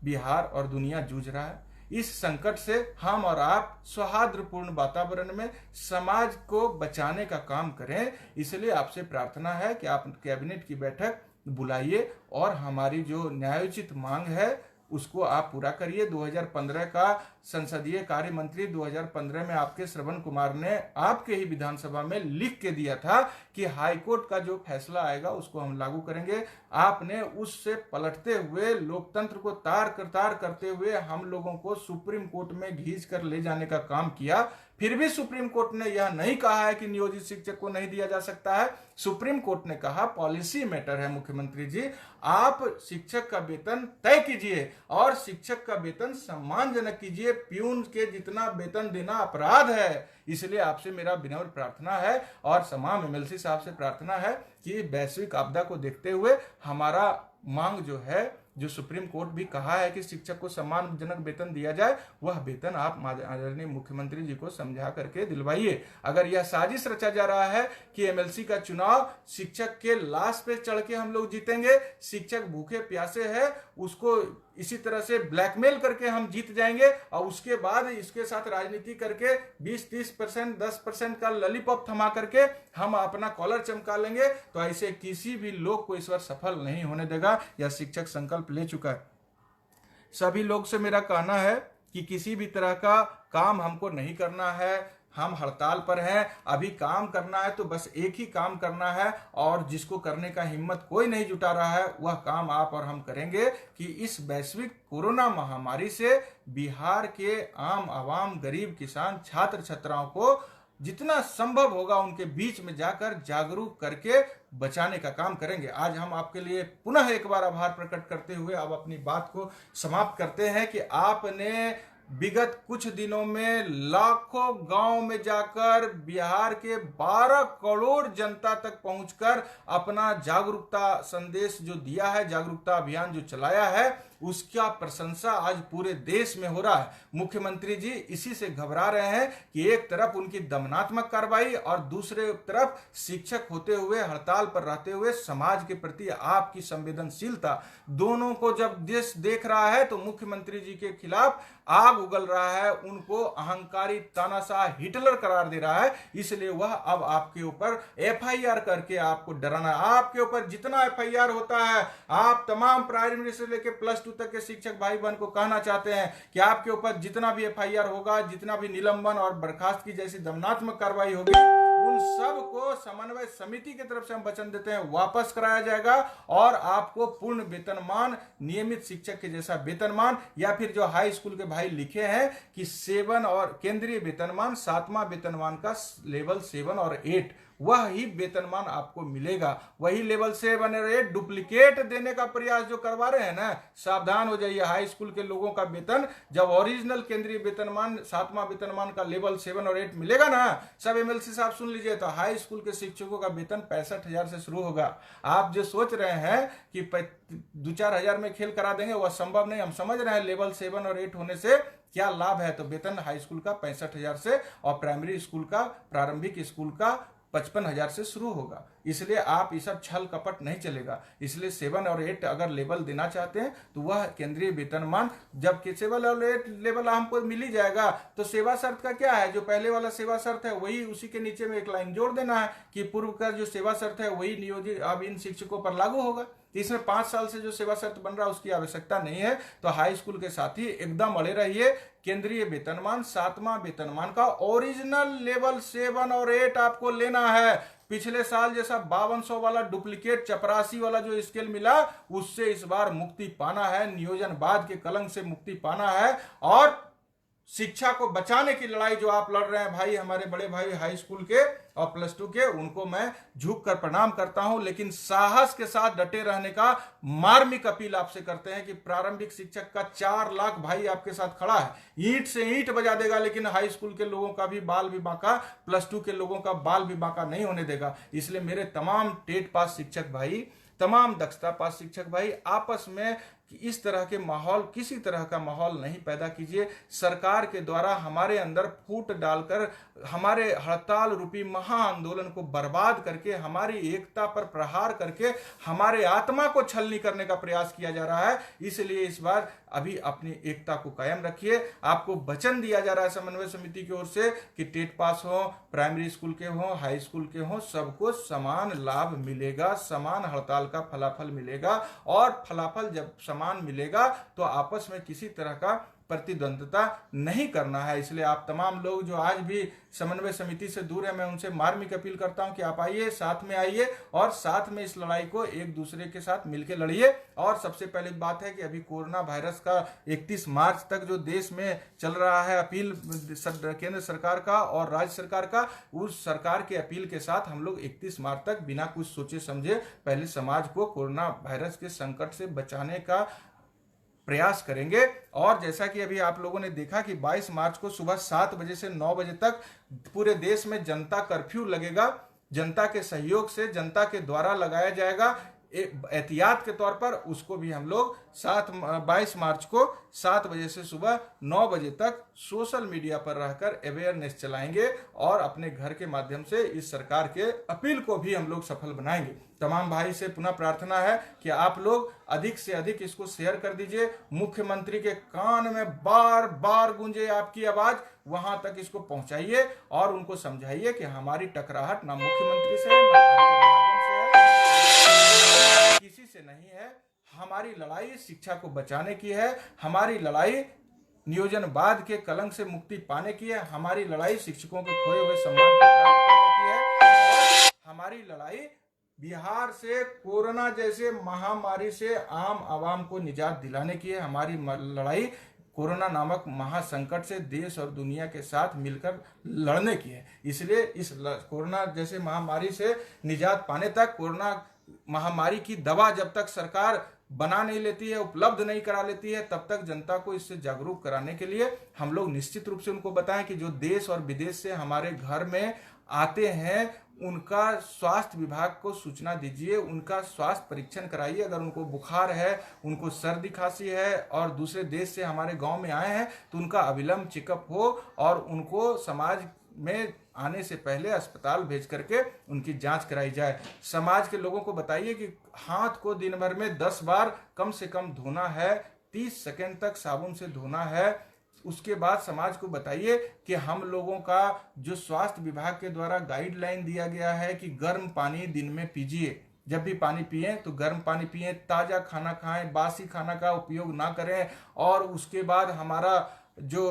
बिहार और दुनिया जूझ रहा है। इस संकट से हम और आप सौहार्दपूर्ण वातावरण में समाज को बचाने का काम करें। इसलिए आपसे प्रार्थना है कि आप कैबिनेट की बैठक बुलाइए और हमारी जो न्यायोचित मांग है उसको आप पूरा करिए। 2015 का संसदीय कार्य मंत्री 2015 में आपके श्रवण कुमार ने आपके ही विधानसभा में लिख के दिया था कि हाईकोर्ट का जो फैसला आएगा उसको हम लागू करेंगे। आपने उससे पलटते हुए, लोकतंत्र को तार करते हुए हम लोगों को सुप्रीम कोर्ट में घींच कर ले जाने का काम किया। फिर भी सुप्रीम कोर्ट ने यह नहीं कहा है कि नियोजित शिक्षक को नहीं दिया जा सकता है। सुप्रीम कोर्ट ने कहा पॉलिसी मैटर है मुख्यमंत्री जी, आप शिक्षक का वेतन तय कीजिए और शिक्षक का वेतन सम्मानजनक कीजिए। प्यून के जितना वेतन देना अपराध है। इसलिए आपसे मेरा विनम्र प्रार्थना है और तमाम एमएलसी साहब से प्रार्थना है कि वैश्विक आपदा को देखते हुए हमारा मांग जो है, जो सुप्रीम कोर्ट भी कहा है कि शिक्षक को सम्मानजनक वेतन दिया जाए, वह वेतन आप आदरणीय मुख्यमंत्री जी को समझा करके दिलवाइए। अगर यह साजिश रचा जा रहा है कि एमएलसी का चुनाव शिक्षक के लाश पे चढ़ के हम लोग जीतेंगे, शिक्षक भूखे प्यासे है, उसको इसी तरह से ब्लैकमेल करके हम जीत जाएंगे और उसके बाद इसके साथ राजनीति करके 20-30%, 10% का लॉलीपॉप थमा करके हम अपना कॉलर चमका लेंगे, तो ऐसे किसी भी लोग को इस बार सफल नहीं होने देगा। यह शिक्षक संकल्प ले चुका है। सभी लोग से मेरा कहना है कि किसी भी तरह का काम हमको नहीं करना है। हम हड़ताल पर हैं, अभी काम करना है तो बस एक ही काम करना है और जिसको करने का हिम्मत कोई नहीं जुटा रहा है, वह काम आप और हम करेंगे कि इस वैश्विक कोरोना महामारी से बिहार के आम आवाम, गरीब किसान, छात्र छात्राओं को जितना संभव होगा उनके बीच में जाकर जागरूक करके बचाने का काम करेंगे। आज हम आपके लिए पुनः एक बार आभार प्रकट करते हुए अब अपनी बात को समाप्त करते हैं कि आपने विगत कुछ दिनों में लाखों गांव में जाकर बिहार के 12 करोड़ जनता तक पहुंचकर अपना जागरूकता संदेश जो दिया है, जागरूकता अभियान जो चलाया है, उसका प्रशंसा आज पूरे देश में हो रहा है। मुख्यमंत्री जी इसी से घबरा रहे हैं कि एक तरफ उनकी दमनात्मक कार्रवाई और दूसरे तरफ शिक्षक होते हुए, हड़ताल पर रहते हुए समाज के प्रति आपकी संवेदनशीलता, दोनों को जब देश देख रहा है तो मुख्यमंत्री जी के खिलाफ आग उगल रहा है, उनको अहंकारी, तानाशाह, हिटलर करार दे रहा है। इसलिए वह अब आपके ऊपर एफआईआर करके आपको डराना, आपके ऊपर जितना एफआईआर होता है, आप तमाम प्राइमरी से लेकर +2 2 तक के शिक्षक भाई बहन को कहना चाहते हैं कि आपके ऊपर जितना भी FIR होगा, जितना भी निलंबन और बर्खास्त की जैसी दंडात्मक कार्रवाई होगी, उन सब को समन्वय समिति की तरफ से हम वचन देते हैं वापस कराया जाएगा और आपको पूर्ण वेतनमान, नियमित शिक्षक के जैसा वेतनमान, या फिर जो हाई स्कूल के भाई लिखे हैं कि 7 और केंद्रीय वेतनमान, 7वां वेतनमान का लेवल 7 और 8, वह ही वेतनमान आपको मिलेगा। वही लेवल 7 और 8 डुप्लीकेट देने का प्रयास जो करवा रहे हैं ना, सावधान हो जाइए। हाई स्कूल के लोगों का वेतन जब ओरिजिनल केंद्रीय वेतनमान 7वां वेतनमान का लेवल 7 और 8 मिलेगा ना, सब MLC साहब सुन लीजिए, तो हाई स्कूल के शिक्षकों का वेतन 65,000 से शुरू होगा। आप जो सोच रहे हैं कि 2-4 हजार में खेल करा देंगे, वह संभव नहीं। हम समझ रहे हैं लेवल 7 और 8 होने से क्या लाभ है। तो वेतन हाई स्कूल का 65,000 से और प्राइमरी स्कूल का, प्रारंभिक स्कूल का 55,000 से शुरू होगा। इसलिए आप ये सब छल कपट नहीं चलेगा। इसलिए 7 और 8 अगर लेवल देना चाहते हैं तो वह केंद्रीय वेतनमान, जबकि 7 और 8 लेवल हमको मिल ही जाएगा, तो सेवा शर्त का क्या है, जो पहले वाला सेवा शर्त है वही, उसी के नीचे में एक लाइन जोड़ देना है कि पूर्व का जो सेवा शर्त है वही नियोजित अब इन शिक्षकों पर लागू होगा। इसमें 5 साल से जो सेवा शर्त बन रहा है उसकी आवश्यकता नहीं है। तो हाई स्कूल के साथी एकदम अड़े रहिए। केंद्रीय वेतनमान 7वां वेतनमान का ओरिजिनल लेवल 7 और 8 आपको लेना है। पिछले साल जैसा 5200 वाला डुप्लीकेट चपरासी वाला जो स्केल मिला, उससे इस बार मुक्ति पाना है, नियोजनवाद के कलंक से मुक्ति पाना है। और शिक्षा को बचाने की लड़ाई जो आप लड़ रहे हैं भाई, हमारे बड़े भाई हाई स्कूल के और +2 के, उनको मैं झुक कर प्रणाम करता हूं। लेकिन साहस के साथ डटे रहने का मार्मिक अपील आपसे करते हैं कि प्रारंभिक शिक्षक का 4 लाख भाई आपके साथ खड़ा है, ईंट से ईंट बजा देगा, लेकिन हाई स्कूल के लोगों का भी बाल भी बांका, +2 के लोगों का बाल भी बांका नहीं होने देगा। इसलिए मेरे तमाम टेट पास शिक्षक भाई, तमाम दक्षता पास शिक्षक भाई, आपस में इस तरह के माहौल, किसी तरह का माहौल नहीं पैदा कीजिए। सरकार के द्वारा हमारे अंदर फूट डालकर, हमारे हड़ताल रूपी महा आंदोलन को बर्बाद करके, हमारी एकता पर प्रहार करके हमारे आत्मा को छलनी करने का प्रयास किया जा रहा है। इसलिए इस बार अभी अपनी एकता को कायम रखिए। आपको वचन दिया जा रहा है समन्वय समिति की ओर से कि टेट पास हो, प्राइमरी स्कूल के हो, हाई स्कूल के हो, सबको समान लाभ मिलेगा, समान हड़ताल का फलाफल मिलेगा। और फलाफल जब समान मिलेगा तो आपस में किसी तरह का प्रतिद्वंदता नहीं करना है। इसलिए आप तमाम लोग जो आज भी समन्वय समिति से दूर है, मैं उनसे मार्मिक अपील करता हूं कि आप आइए, साथ में आइए और साथ में इस लड़ाई को एक दूसरे के साथ मिलकर लड़िए। और सबसे पहले बात है कि अभी कोरोना वायरस का 31 मार्च तक जो देश में चल रहा है अपील केंद्र सरकार का और राज्य सरकार का, उस सरकार के अपील के साथ हम लोग 31 मार्च तक बिना कुछ सोचे समझे पहले समाज को कोरोना वायरस के संकट से बचाने का प्रयास करेंगे। और जैसा कि अभी आप लोगों ने देखा कि 22 मार्च को सुबह 7 बजे से 9 बजे तक पूरे देश में जनता कर्फ्यू लगेगा। जनता के सहयोग से, जनता के द्वारा लगाया जाएगा एहतियात के तौर पर। उसको भी हम लोग 22 मार्च को 7 बजे से सुबह 9 बजे तक सोशल मीडिया पर रहकर अवेयरनेस चलाएंगे और अपने घर के माध्यम से इस सरकार के अपील को भी हम लोग सफल बनाएंगे। तमाम भाई से पुनः प्रार्थना है कि आप लोग अधिक से अधिक इसको शेयर कर दीजिए। मुख्यमंत्री के कान में बार बार गूंजे आपकी आवाज, वहां तक इसको पहुंचाइए और उनको समझाइए कि हमारी टकराहट ना मुख्यमंत्री से है, ना किसी से नहीं है। हमारी लड़ाई शिक्षा को बचाने की है, हमारी लड़ाई नियोजनवाद के कलंक से मुक्ति पाने की है, हमारी लड़ाई शिक्षकों के खोए हुए सम्मान को प्राप्त करने की है, और हमारी लड़ाई बिहार से कोरोना जैसे महामारी से आम आवाम को निजात दिलाने की है। हमारी लड़ाई कोरोना नामक महासंकट से देश और दुनिया के साथ मिलकर लड़ने की है। इसलिए इस कोरोना जैसे महामारी से निजात पाने तक, कोरोना महामारी की दवा जब तक सरकार बना नहीं लेती है, उपलब्ध नहीं करा लेती है, तब तक जनता को इससे जागरूक कराने के लिए हम लोग निश्चित रूप से उनको बताएं कि जो देश और विदेश से हमारे घर में आते हैं उनका स्वास्थ्य विभाग को सूचना दीजिए, उनका स्वास्थ्य परीक्षण कराइए। अगर उनको बुखार है, उनको सर्दी खांसी है और दूसरे देश से हमारे गांव में आए हैं तो उनका अविलंब चेकअप हो और उनको समाज में आने से पहले अस्पताल भेज करके उनकी जांच कराई जाए। समाज के लोगों को बताइए कि हाथ को दिन भर में 10 बार कम से कम धोना है, 30 सेकंड तक साबुन से धोना है। उसके बाद समाज को बताइए कि हम लोगों का जो स्वास्थ्य विभाग के द्वारा गाइडलाइन दिया गया है कि गर्म पानी दिन में पीजिए, जब भी पानी पिएं तो गर्म पानी पिएं, ताज़ा खाना खाएं, बासी खाना का उपयोग ना करें। और उसके बाद हमारा जो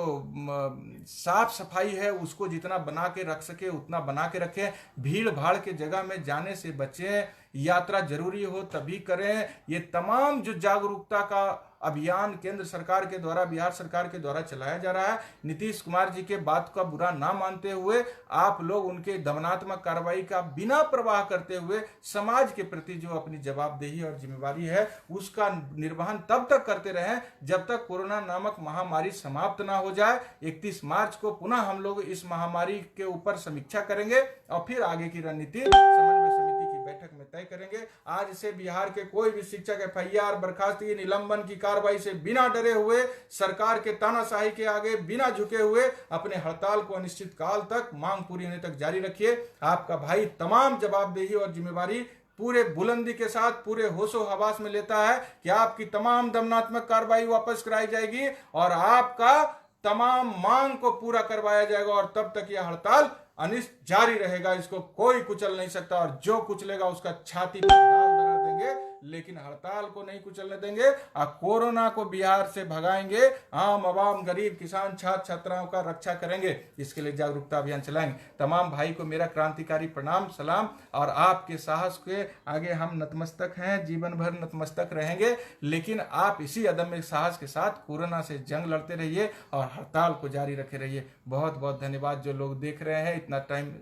साफ सफाई है उसको जितना बना के रख सके उतना बना के रखें। भीड़ भाड़ के जगह में जाने से बचें। यात्रा जरूरी हो तभी करें। ये तमाम जो जागरूकता का अभियान केंद्र सरकार के द्वारा, बिहार सरकार के द्वारा चलाया जा रहा है, नीतीश कुमार जी के बात का बुरा ना मानते हुए आप लोग उनके दमनात्मक कार्रवाई का बिना परवाह करते हुए समाज के प्रति जो अपनी जवाबदेही और जिम्मेवारी है उसका निर्वहन तब तक करते रहें जब तक कोरोना नामक महामारी समाप्त ना हो जाए। 31 मार्च को पुनः हम लोग इस महामारी के ऊपर समीक्षा करेंगे और फिर आगे की रणनीति समन्वय समिति की बैठक में तय करेंगे। आज से बिहार के कोई भी शिक्षक FIR, बर्खास्तगी, निलंबन की कार्रवाई से बिना डरे हुए, सरकार के तानाशाही के आगे बिना झुके हुए अपने हड़ताल को अनिश्चित काल तक, मांग पूरी होने तक जारी रखिए। आपका भाई तमाम जवाबदेही और जिम्मेवारी पूरे बुलंदी के साथ, पूरे होशो हवास में लेता है कि आपकी तमाम दमनात्मक कार्रवाई वापस कराई जाएगी और आपका तमाम मांग को पूरा करवाया जाएगा और तब तक यह हड़ताल अनिश्चित जारी रहेगा। इसको कोई कुचल नहीं सकता और जो कुचलेगा उसका छाती पर दाल दगा देंगे, लेकिन हड़ताल को नहीं कुचलने देंगे। और कोरोना को बिहार से भगाएंगे। आम आवाम, गरीब, किसान, छात्र छात्राओं का रक्षा करेंगे। इसके लिए जागरूकता अभियान चलाएंगे। तमाम भाई को मेरा क्रांतिकारी प्रणाम, सलाम। और आपके साहस के आगे हम नतमस्तक हैं, जीवन भर नतमस्तक रहेंगे। लेकिन आप इसी अदम्य साहस के साथ कोरोना से जंग लड़ते रहिए और हड़ताल को जारी रखे रहिए। बहुत बहुत धन्यवाद जो लोग देख रहे हैं इतना टाइम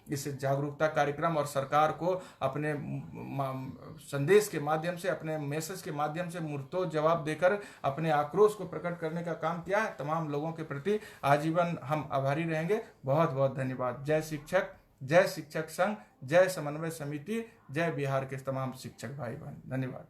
इस जागरूकता कार्यक्रम और सरकार को अपने संदेश के माध्यम से, अपने मैसेज के माध्यम से मुर्तो जवाब देकर अपने आक्रोश को प्रकट करने का काम किया है। तमाम लोगों के प्रति आजीवन हम आभारी रहेंगे। बहुत बहुत धन्यवाद। जय शिक्षक, जय शिक्षक संघ, जय समन्वय समिति, जय बिहार के तमाम शिक्षक भाई बहन। धन्यवाद।